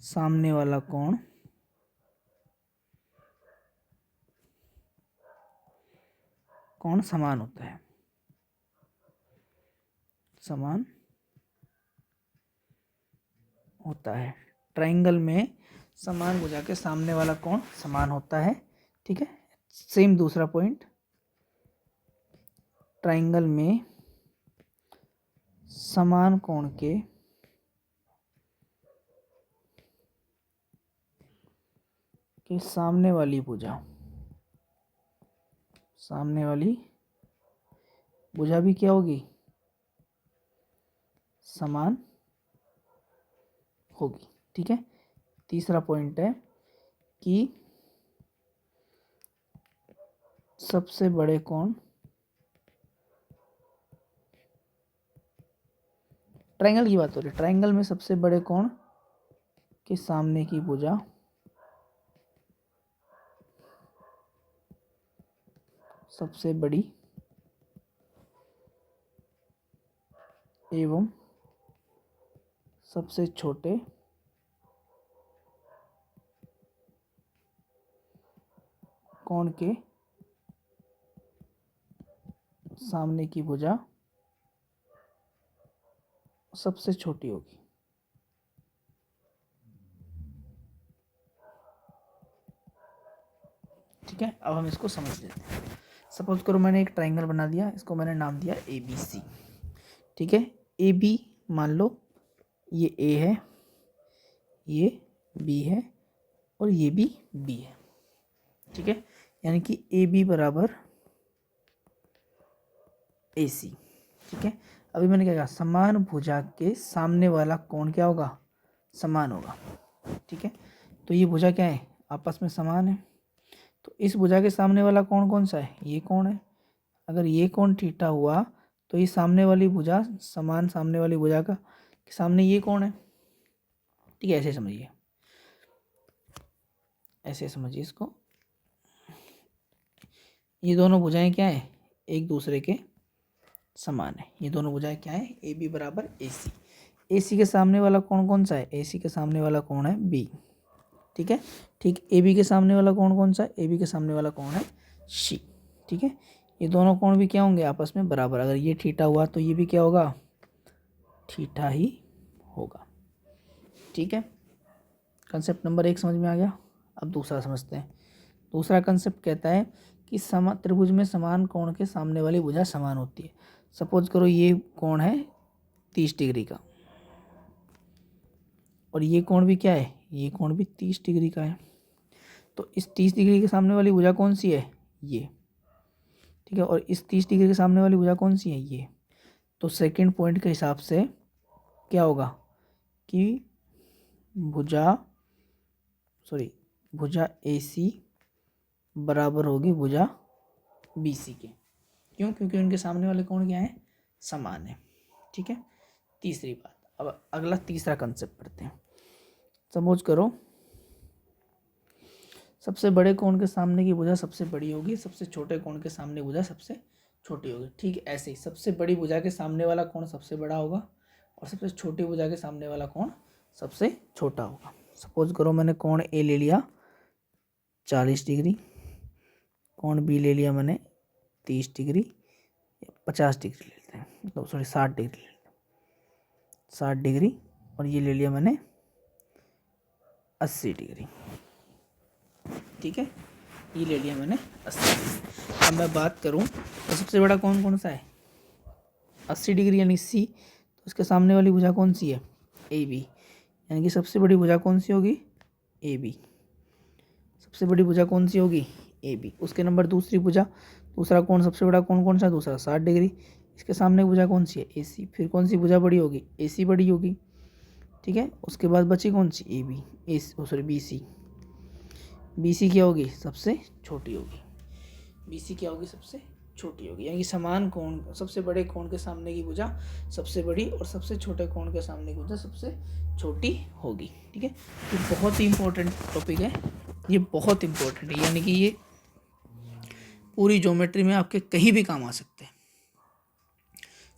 सामने वाला कोण समान होता है, समान होता है। ट्राइंगल में समान भुजा के सामने वाला कोण समान होता है, ठीक है। सेम दूसरा पॉइंट, ट्राइंगल में समान कोण के सामने वाली भुजा भी क्या होगी, समान होगी, ठीक है। तीसरा पॉइंट है कि सबसे बड़े कोण, ट्राइंगल की बात हो रही है, ट्राइंगल में सबसे बड़े कोण के सामने की भुजा सबसे बड़ी एवं सबसे छोटे कोण के सामने की भुजा सबसे छोटी होगी, ठीक है। अब हम इसको समझ लेते हैं। सपोज करो मैंने एक ट्राइंगल बना दिया, इसको मैंने नाम दिया ए बी सी, ठीक है। ए बी मान लो ये ए है, ये बी है और ये भी बी है, ठीक है। यानी कि ए बी बराबर ए सी, ठीक है। अभी मैंने क्या कहा, समान भुजा के सामने वाला कोण क्या होगा, समान होगा, ठीक है। तो ये भुजा क्या है, आपस में समान है, तो इस भुजा के सामने वाला कोण कौन सा है, ये कोण है। अगर ये कोण थीटा हुआ तो ये सामने वाली भुजा, समान सामने वाली भुजा का सामने ये कोण है, ठीक है। ऐसे समझिए, ऐसे समझिए इसको, ये दोनों भुजाएं क्या है, एक दूसरे के समान है। ये दोनों भुजाएं क्या है, ए बी बराबर ए सी। ए सी के सामने वाला कोण कौन सा है, ए सी के सामने वाला कोण है बी, ठीक है। ठीक ए बी के सामने वाला कोण कौन सा है, ए बी के सामने वाला कोण है सी, ठीक है। ये दोनों कोण भी क्या होंगे, आपस में बराबर। अगर ये थीटा हुआ तो ये भी क्या होगा, थीटा ही होगा, ठीक है। कंसेप्ट नंबर 1 समझ में आ गया। अब दूसरा समझते हैं। दूसरा कंसेप्ट कहता है कि त्रिभुज में समान कोण के सामने वाली भुजा समान होती है। सपोज करो ये कोण है 30 डिग्री का और ये कोण भी क्या है, ये कोण भी 30 डिग्री का है। तो इस 30 डिग्री के सामने वाली भुजा कौन सी है, ये, ठीक है। और इस 30 डिग्री के सामने वाली भुजा कौन सी है, ये। तो सेकंड पॉइंट के हिसाब से क्या होगा कि भुजा AC बराबर होगी भुजा BC के। क्यों? क्योंकि उनके सामने वाले कोण क्या है? समान है। ठीक है, तीसरी बात। अब अगला तीसरा कंसेप्ट पढ़ते हैं। सपोज करो सबसे बड़े कोण के सामने की भुजा सबसे बड़ी होगी, सबसे छोटे कोण के सामने भुजा सबसे छोटी होगी। ठीक ऐसे ही सबसे बड़ी भुजा के सामने वाला कोण सबसे बड़ा होगा और सबसे छोटी भुजा के सामने वाला कोण सबसे छोटा होगा। सपोज करो मैंने कोण A ले लिया 40 डिग्री, कोण B ले लिया मैंने 30 डिग्री, 50 डिग्री लेते हैं, मतलब 60 डिग्री लेते हैं, 60 डिग्री, और ये ले लिया मैंने 80 डिग्री। ठीक है, ये ले लिया मैंने 80 डिग्री। अब मैं बात करूं तो सबसे बड़ा कोण कौन सा है? 80 डिग्री यानी C। तो उसके सामने वाली भुजा कौन सी है? AB। यानी कि सबसे बड़ी भुजा कौन सी होगी? AB। सबसे बड़ी भुजा कौन सी होगी? AB। उसके नंबर दूसरी भुजा, दूसरा कोण सबसे बड़ा कोण कौन सा है? दूसरा 60 डिग्री। इसके सामने भुजा कौन सी है? AC। फिर कौन सी भुजा बड़ी होगी? AC बड़ी होगी। ठीक है, उसके बाद बची कौन सी? AB। BC। BC क्या होगी? सबसे छोटी होगी। BC क्या होगी? सबसे छोटी होगी। यानी कि समान कोण, सबसे बड़े कोण के सामने की भुजा सबसे बड़ी और सबसे छोटे कोण के सामने की भुजा सबसे छोटी होगी। ठीक है, ये बहुत ही इंपॉर्टेंट टॉपिक है, ये बहुत इंपॉर्टेंट है। यानी कि ये पूरी ज्योमेट्री में आपके कहीं भी काम आ सकते हैं,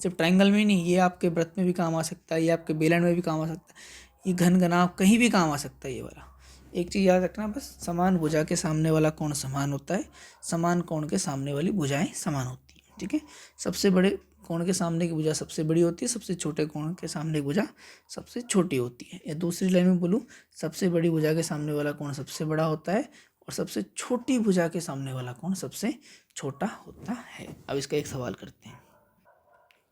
सिर्फ ट्रायंगल में ही नहीं, ये आपके वृत्त में भी काम आ सकता है, ये आपके बेलन में भी काम आ सकता है, ये घन घनाभ कहीं भी काम आ सकता है ये वाला। एक चीज़ याद रखना बस, समान भुजा के सामने वाला कोण समान होता है, समान कोण के सामने वाली भुजाएं समान होती हैं। ठीक है, सबसे बड़े कोण के सामने की भुजा सबसे बड़ी होती है, सबसे छोटे कोण के सामने की भुजा सबसे छोटी होती है। या दूसरी लाइन में बोलूँ, सबसे बड़ी भुजा के सामने वाला कोण सबसे बड़ा होता है और सबसे छोटी भुजा के सामने वाला कोण सबसे छोटा होता है। अब इसका एक सवाल करते हैं।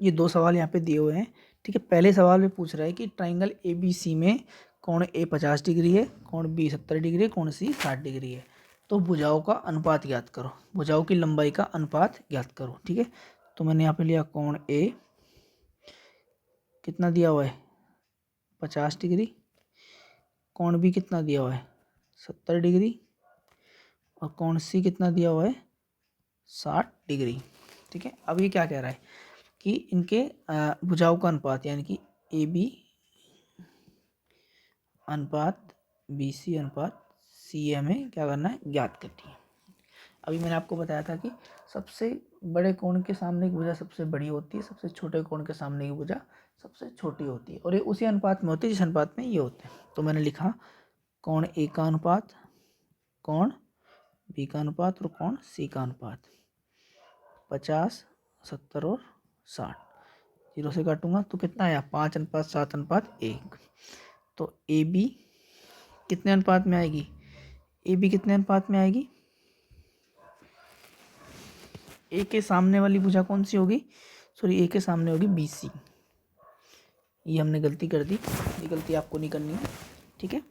ये दो सवाल यहाँ पे दिए हुए हैं। ठीक है, पहले सवाल में पूछ रहा है कि ट्राइंगल ABC में कोण A 50 डिग्री है, कोण B 70 डिग्री है, कोण C 60 डिग्री है। तो भुजाओं का अनुपात ज्ञात करो, भुजाओं की लंबाई का अनुपात ज्ञात करो। ठीक है, तो मैंने यहाँ पे लिया कोण A कितना दिया हुआ है? 50 डिग्री, कोण B कितना दिया हुआ है? 70 डिग्री, और कोण C कितना दिया हुआ है? 60 डिग्री। ठीक है, अब ये क्या कह रहा है कि इनके भुजाओं का अनुपात, यानी कि AB अनुपात BC अनुपात CA में क्या करना है? ज्ञात करनी है। अभी मैंने आपको बताया था कि सबसे बड़े कोण के सामने की भुजा सबसे बड़ी होती है, सबसे छोटे कोण के सामने की भुजा सबसे छोटी होती है, और ये उसी अनुपात में होती है जिस अनुपात में ये होते हैं। तो मैंने लिखा कोण A का अनुपात, कोण B का अनुपात और कोण C का अनुपात 50, 70 और 60। 0 से काटूंगा तो कितना आया? 5 अनुपात 7 अनुपात 1। तो AB कितने अनुपात में आएगी? AB कितने अनुपात में आएगी? A के सामने वाली भुजा कौन सी होगी? A के सामने होगी BC। ये हमने गलती कर दी, ये गलती आपको नहीं करनी है। ठीक है,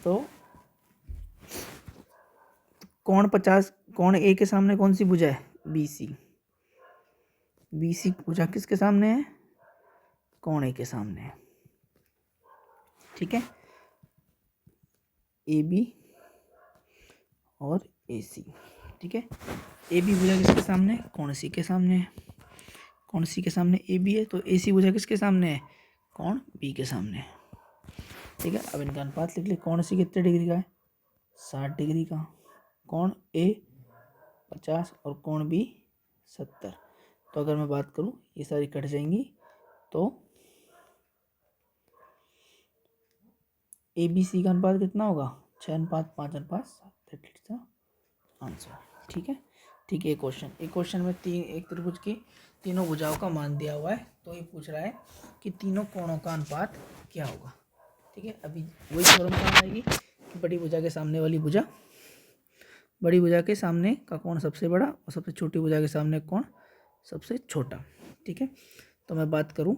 तो कोण 50, कोण A के सामने कौन सी भुजा है? BC। BC भुजा किसके सामने है? कोण A के सामने है। ठीक है, AB और AC। ठीक है, AB भुजा किसके सामने है? कोण C के सामने है। कोण C के सामने AB है, तो AC भुजा किसके सामने है? कोण B के सामने है। ठीक है, अब इनका अनुपात लिख ले। कोण C कितने डिग्री का है? 60 डिग्री का, कोण A 50 और कोण B 70। तो अगर मैं बात करूं, ये सारी कट जाएंगी, तो ABC का अनुपात कितना होगा? 6 अनुपात 5 अनुपात 7। That is the answer. ठीक है, ठीक है। एक क्वेश्चन में एक त्रिभुज की तीनों भुजाओं का मान दिया हुआ है, तो ये पूछ रहा है कि तीनों कोणों का अनुपात क्या होगा। ठीक है, अभी वही फॉर्म काम आएगी कि बड़ी भुजा के सामने वाली भुजा, बड़ी भुजा के सामने का कोण सबसे बड़ा और सबसे छोटी भुजा के सामने कोण सबसे छोटा। ठीक है, तो मैं बात करूं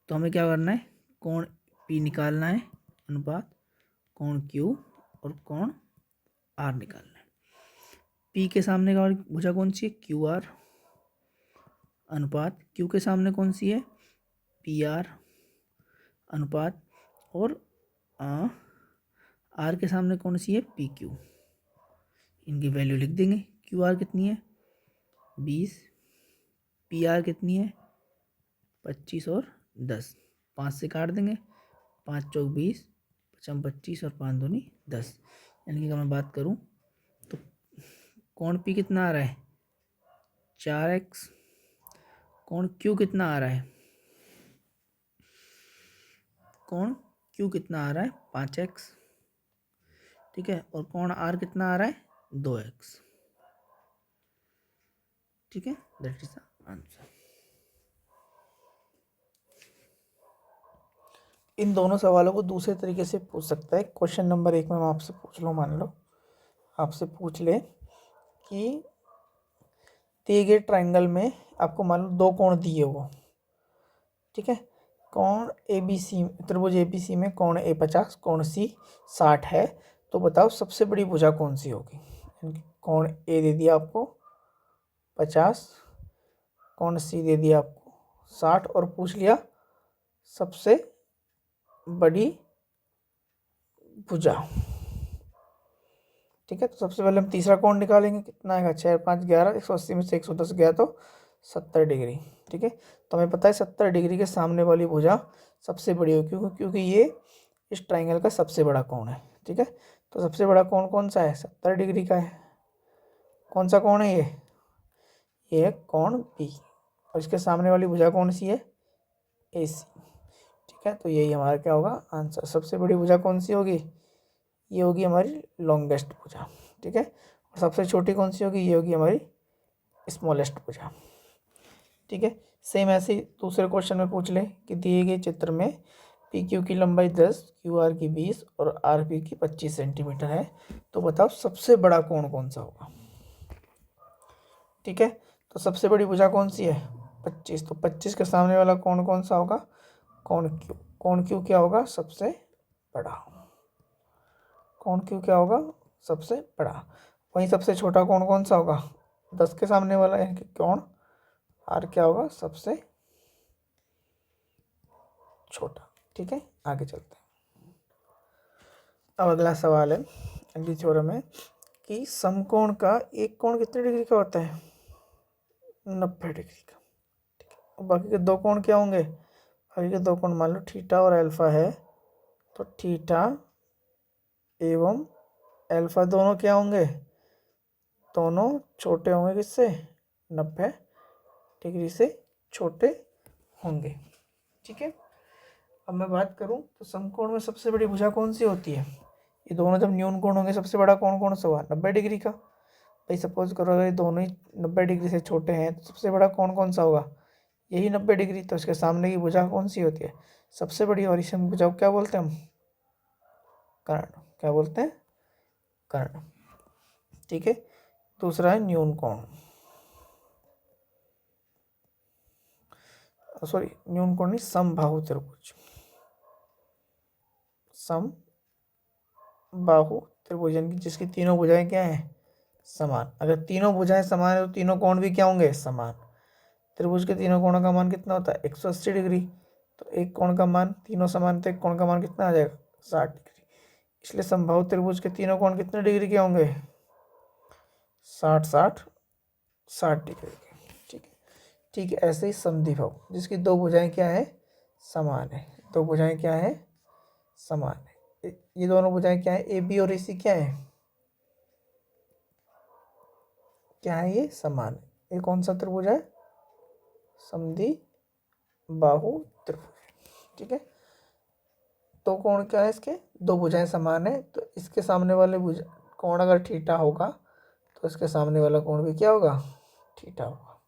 तो हमें क्या करना है? कोण P निकालना है, अनुपात कोण Q और कोण R निकालना है। P के सामने का भुजा कौन सी है? QR, अनुपात Q के सामने कौन सी है? PR, अनुपात, और आर के सामने कौन सी है, पी क्यू। इनकी वैल्यू लिख देंगे। क्यू आर कितनी है, 20, पी आर कितनी है, 25 और 10, 5 से काट देंगे, 5 चौक 20, 5 25 और 5 दूनी 10। यानी कि अगर मैं बात करूँ तो कौन पी कितना आ रहा है, 4x, कौन क्यू कितना आ रहा है, कौन क्यू कितना आ रहा है, 5x, ठीक है, और कौन आर कितना आ रहा है, 2x, ठीक है, दैट इज द आंसर। इन दोनों सवालों को दूसरे तरीके से पूछ सकता है। क्वेश्चन नंबर 1 में मैं आपसे पूछ लूँ, मान लो आपसे पूछ ले कि दिए गए ट्राइंगल में आपको मान लो 2 कोण दिए वो, ठीक है, कोण ए बी सी, त्रिभुज ए बी सी में कोण ए 50, कोण सी 60 है, तो बताओ सबसे बड़ी भुजा कौन सी होगी। कोण ए दे दिया आपको 50, कोण सी दे दिया आपको 60, और पूछ लिया सबसे बड़ी भुजा, ठीक है। तो सबसे पहले हम तीसरा कोण निकालेंगे, कितना आएगा, 6 5 11, 180 में से 110 गया तो 70 डिग्री, ठीक है। तो हमें पता है 70 डिग्री के सामने वाली भुजा सबसे बड़ी होगी, क्योंकि ये इस ट्राइंगल का सबसे बड़ा कोण है, ठीक है। तो सबसे बड़ा कोण कौन सा है, 70 डिग्री का है। कौन सा कोण है ये है कोण बी, और इसके सामने वाली भुजा कौन सी है, ए सी, ठीक है। तो यही हमारा क्या होगा आंसर। सबसे बड़ी भुजा कौन सी होगी, ये होगी हमारी लॉन्गेस्ट भुजा, ठीक है। और सबसे छोटी कौन सी होगी, ये होगी हमारी स्मॉलेस्ट भुजा, ठीक है। सेम ऐसे ही दूसरे क्वेश्चन में पूछ ले कि दिए गए चित्र में पी क्यू की लंबाई 10, क्यू आर की 20 और आर पी की 25 सेंटीमीटर है, तो बताओ सबसे बड़ा कोण कौन सा होगा, ठीक है। तो सबसे बड़ी भुजा कौन सी है, 25, तो 25 के सामने वाला कोण कौन सा होगा, कोण क्यू। कोण क्यू क्या होगा, सबसे बड़ा। कोण क्यू क्या होगा, सबसे बड़ा। वहीं सबसे छोटा कोण कौन सा होगा, 10 के सामने वाला, यानी कि कोण आर क्या होगा, सबसे छोटा, ठीक है। आगे चलते हैं। अब अगला सवाल है अगली थ्योरम है कि समकोण का एक कोण कितने डिग्री का होता है, 90 डिग्री का, ठीक है। और बाकी के 2 कोण क्या होंगे, बाकी के 2 कोण मान लो थीटा और अल्फा है, तो थीटा एवं अल्फा दोनों क्या होंगे, दोनों छोटे होंगे, किससे, 90 डिग्री से छोटे होंगे, ठीक है। अब मैं बात करूं तो समकोण में सबसे बड़ी भुजा कौन सी होती है, ये दोनों जब न्यून कोण होंगे सबसे बड़ा कोण कौन सा हुआ, 90 डिग्री का। भाई सपोज करो अगर ये दोनों ही 90 डिग्री से छोटे हैं तो सबसे बड़ा कोण कौन सा होगा, यही 90 डिग्री। तो इसके सामने की भुजा कौन सी होती है, सबसे बड़ी, और इसे भुजा को क्या बोलते हैं हम, कर्ण। क्या बोलते हैं, कर्ण, ठीक है। दूसरा है न्यून कोण, सॉरी न्यून कोण नहीं, समबाहु त्रिभुज। समबाहु त्रिभुज यानी कि जिसकी तीनों भुजाएं क्या हैं, समान। अगर तीनों भुजाएं समान है तो तीनों कोण भी क्या होंगे, समान। त्रिभुज के तीनों कोणों का मान कितना होता है, 180 डिग्री। तो एक कोण का मान, तीनों समान तो एक कोण का मान कितना आ जाएगा, 60 डिग्री। इसलिए समबाहु त्रिभुज के तीनों कोण कितने डिग्री के होंगे, 60 60 60 डिग्री के, ठीक है। ठीक है, ऐसे ही समद्विबाहु जिसकी 2 भुजाएं क्या है, समान है। 2 भुजाएं क्या है, समान है। ये दोनों भुजाएं क्या है, ए बी और ए सी क्या है, क्या है, ये समान है। ये कौन सा त्रिभुज है, समद्विबाहु त्रिभुज, ठीक है। तो कोण क्या है इसके, 2 भुजाएं समान है, तो इसके सामने वाले भुजा कोण अगर थीटा होगा तो इसके सामने वाला कोण भी क्या होगा, थीटा होगा,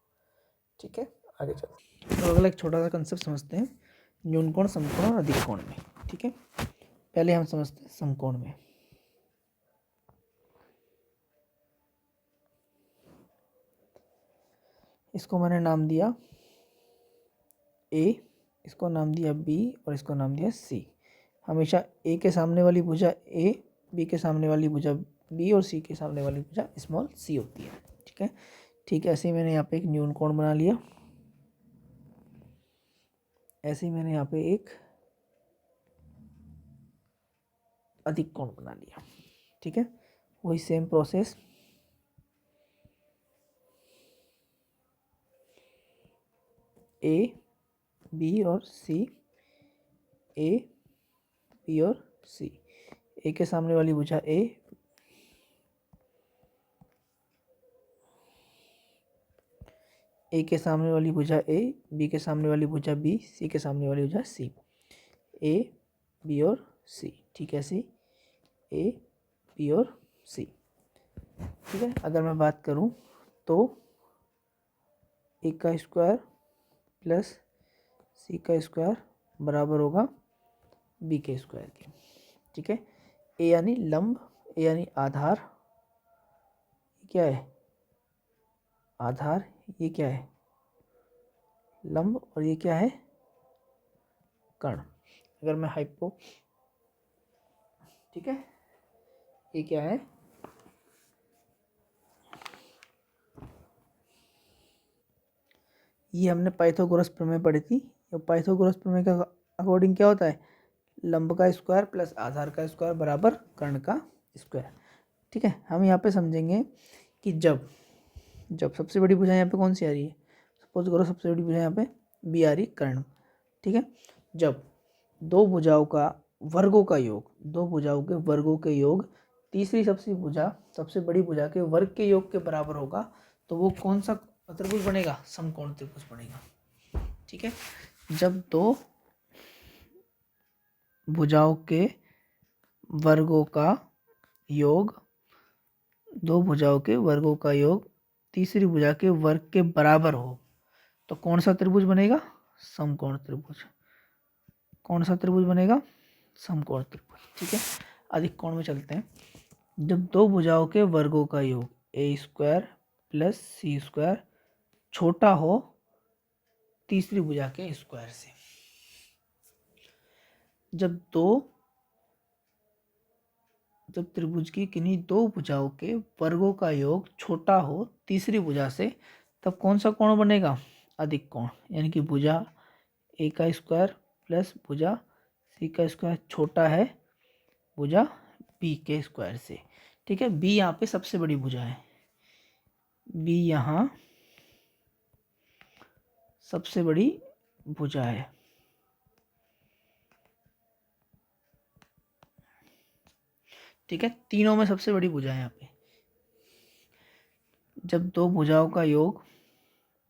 ठीक है। आगे चलते हैं। तो अगला एक छोटा सा कंसेप्ट समझते हैं, न्यून कोण, समकोण और अधिक कोण में, ठीक है। पहले हम समझते हैं समकोण में। इसको मैंने नाम दिया ए, इसको नाम दिया बी और इसको नाम दिया सी। हमेशा ए के सामने वाली भुजा ए, बी के सामने वाली भुजा बी और सी के सामने वाली भुजा स्मॉल सी होती है, ठीक है। ठीक है, ऐसे ही मैंने यहाँ पे एक न्यून कोण बना लिया, ऐसे ही मैंने यहाँ पे एक अधिक कोण बना लिया। ठीक है, वही सेम प्रोसेस ए बी और सी, ए बी और सी। ए के सामने वाली भुजा ए के सामने वाली भुजा ए, बी के सामने वाली भुजा बी, सी के सामने वाली भुजा सी। ए बी और सी, ठीक है, सी ए बी और सी। ठीक है, अगर मैं बात करूं तो ए का स्क्वायर प्लस सी का स्क्वायर बराबर होगा बी के स्क्वायर के। ठीक है, ए यानी लंब, ए यानी आधार, क्या है आधार, ये क्या है लंब, और ये क्या है कर्ण। अगर मैं हाइपो, ठीक है, ये क्या है ये हमने पाइथागोरस प्रमेय पढ़ी थी। पाइथागोरस प्रमेय का अकॉर्डिंग क्या होता है, लंब का स्क्वायर प्लस आधार का स्क्वायर बराबर कर्ण का स्क्वायर। ठीक है, हम यहाँ पे समझेंगे कि जब सबसे बड़ी भुजा यहाँ पे कौन सी आ रही है, सपोज करो सबसे बड़ी भुजा यहाँ पे बी आ रही कर्ण। ठीक है, जब दो भुजाओं का वर्गों का योग, दो भुजाओं के वर्गों के योग तीसरी सबसे बड़ी भुजा के वर्ग के योग के बराबर होगा, तो वो कौन सा त्रिभुज बनेगा, समकोण त्रिभुज बनेगा। ठीक है, जब दो भुजाओं के वर्गों का योग, दो भुजाओं के वर्गों का योग तीसरी भुजा के वर्ग के बराबर हो, तो कौन सा त्रिभुज बनेगा, समकोण त्रिभुज। कौन सा त्रिभुज बनेगा, समकोण त्रिभुज। ठीक है, अधिक कोण में चलते हैं। जब दो भुजाओं के वर्गों का योग ए स्क्वायर प्लस सी स्क्वायर छोटा हो तीसरी भुजा के स्क्वायर से, जब त्रिभुज की किन्हीं दो भुजाओं के वर्गों का योग छोटा हो तीसरी भुजा से, तब कौन सा कोण बनेगा, अधिक कोण। यानी कि भुजा ए का स्क्वायर प्लस भुजा सी का स्क्वायर छोटा है भुजा बी के स्क्वायर से। ठीक है, बी यहाँ पे सबसे बड़ी भुजा है, बी यहाँ सबसे बड़ी भुजा है। ठीक है, तीनों में सबसे बड़ी भुजा है यहाँ पे। जब दो भुजाओं का योग,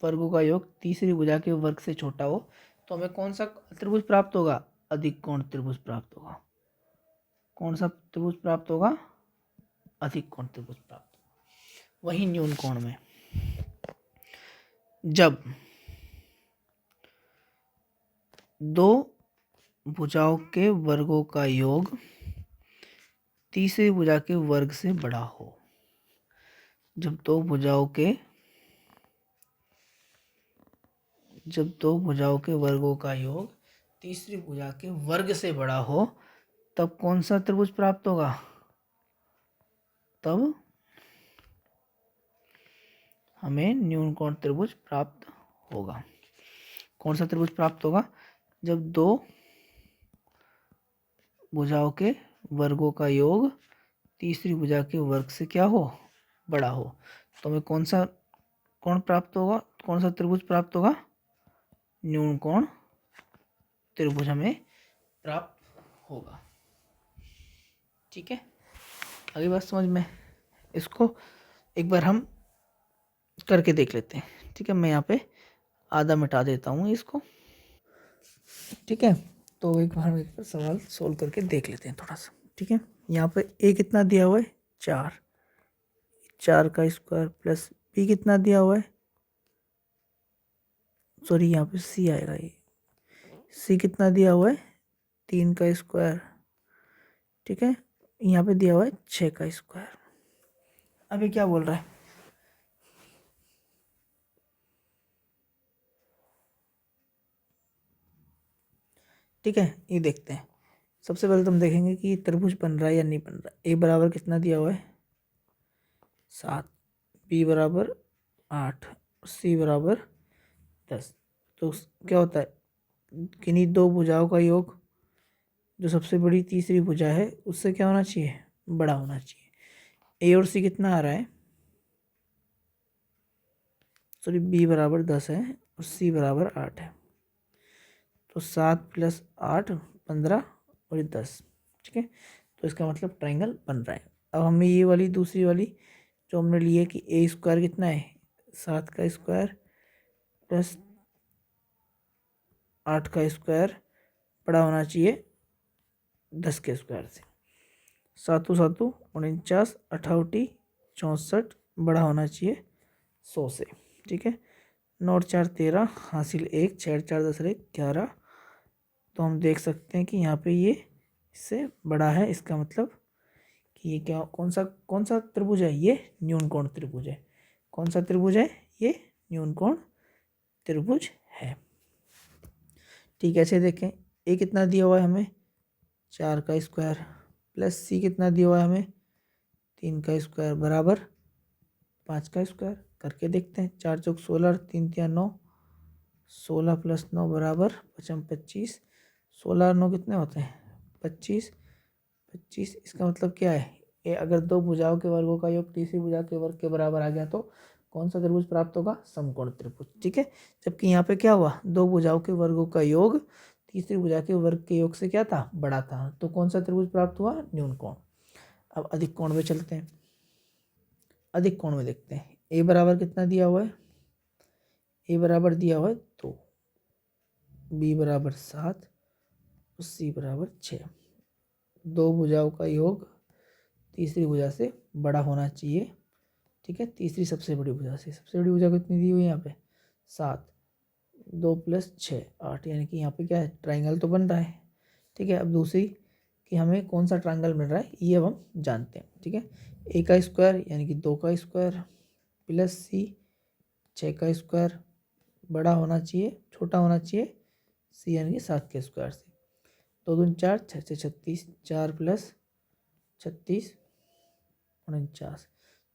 वर्गों का योग तीसरी भुजा के वर्ग से छोटा हो, तो हमें कौन सा त्रिभुज प्राप्त होगा, अधिक कोण त्रिभुज प्राप्त होगा। कौन सा त्रिभुज प्राप्त होगा, अधिक कोण त्रिभुज प्राप्त होगा। वही न्यून कोण में जब दो भुजाओं के वर्गों का योग तीसरी भुजा के वर्ग से बड़ा हो, जब दो भुजाओं के वर्गों का योग तीसरी भुजा के वर्ग से बड़ा हो, तब कौन सा त्रिभुज प्राप्त होगा, तब हमें न्यून कोण त्रिभुज प्राप्त होगा। कौन सा त्रिभुज प्राप्त होगा, जब दो भुजाओं के वर्गों का योग तीसरी भुजा के वर्ग से क्या हो, बड़ा हो, तो हमें कौन सा कोण प्राप्त होगा, कौन सा त्रिभुज प्राप्त होगा, न्यून कोण त्रिभुज हमें प्राप्त होगा। ठीक है, अगली बात समझ में, इसको एक बार हम करके देख लेते हैं। ठीक है, मैं यहाँ पे आधा मिटा देता हूँ इसको। ठीक है, तो एक बार हम एक सवाल सोल्व करके देख लेते हैं थोड़ा सा। ठीक है, यहाँ पे ए कितना दिया हुआ है, 4, 4 का स्क्वायर प्लस बी कितना दिया हुआ है, सॉरी यहाँ पे सी आएगा, ये सी कितना दिया हुआ है, 3 का स्क्वायर। ठीक है, यहाँ पे दिया हुआ है 6 का स्क्वायर। अभी क्या बोल रहा है, ठीक है, ये देखते हैं। सबसे पहले तुम देखेंगे कि त्रिभुज बन रहा है या नहीं बन रहा। ए बराबर कितना दिया हुआ है, 7, बी बराबर 8, सी बराबर 10। तो क्या होता है, किन्हीं दो भुजाओं का योग जो सबसे बड़ी तीसरी भुजा है उससे क्या होना चाहिए, बड़ा होना चाहिए। ए और सी कितना आ रहा है, सॉरी बी बराबर 10 है और सी बराबर 8 है, तो 7 + 8 15 और ये 10, ठीक है। तो इसका मतलब ट्राइंगल बन रहा है। अब हमें ये वाली दूसरी वाली जो हमने ली है कि ए स्क्वायर कितना है, 7 का स्क्वायर प्लस 8 का स्क्वायर बड़ा होना चाहिए 10 के स्क्वायर से। 7 7 49 अठावटी 64 बड़ा होना चाहिए 100 से, ठीक है। 9 और 4 13 हासिल 1 6 4 10 11। तो हम देख सकते हैं कि यहाँ पे ये इससे बड़ा है, इसका मतलब कि ये क्या, कौन सा त्रिभुज है, ये न्यूनकोण त्रिभुज है। कौन सा त्रिभुज है, ये न्यूनकोण त्रिभुज है। ठीक है, ऐसे देखें, ए कितना दिया हुआ है हमें, 4 का स्क्वायर प्लस सी कितना दिया हुआ है हमें, 3 का स्क्वायर बराबर 5 का स्क्वायर। करके देखते हैं, 4 चौक 16 3 3 9, 16 + 9 बराबर 25। 16 और 9 कितने होते हैं, 25। इसका मतलब क्या है, ये अगर दो भुजाओं के वर्गों का योग तीसरी भुजा के वर्ग के बराबर आ गया तो कौन सा त्रिभुज प्राप्त होगा, समकोण त्रिभुज, ठीक है। जबकि यहाँ पे क्या हुआ, दो भुजाओं के वर्गों का योग तीसरी भुजा के वर्ग के योग से क्या था, बड़ा था, तो कौन सा त्रिभुज प्राप्त हुआ, न्यूनकोण। अब अधिक कोण में चलते हैं, अधिक कोण में देखते हैं। ए बराबर कितना दिया हुआ है, ए बराबर दिया हुआ है 2, बी बराबर 7 और सी बराबर 6। दो भुजाओं का योग तीसरी भुजा से बड़ा होना चाहिए, ठीक है। तीसरी सबसे बड़ी भुजा से, सबसे बड़ी भुजा कितनी दी हुई है यहाँ पे, 7, 2 + 6 8, यानी कि यहाँ पे क्या है, ट्राइंगल तो बन रहा है, ठीक है। अब दूसरी कि हमें कौन सा ट्राइंगल मिल रहा है ये अब हम जानते हैं, ठीक है। ए का स्क्वायर यानी कि 2 का स्क्वायर प्लस सी 6 का स्क्वायर बड़ा होना चाहिए, छोटा होना चाहिए सी यानी कि 7 के स्क्वायर से। 2 दूनी 4 6 से 36, 4 + 36 49,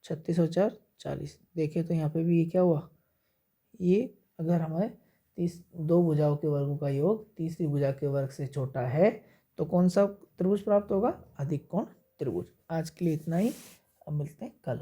36 और 4 40। देखें तो यहाँ पे भी ये क्या हुआ, ये अगर हमें दो भुजाओं के वर्गों का योग तीसरी भुजा के वर्ग से छोटा है तो कौन सा त्रिभुज प्राप्त होगा, अधिक कोण त्रिभुज। आज के लिए इतना ही, अब मिलते हैं कल।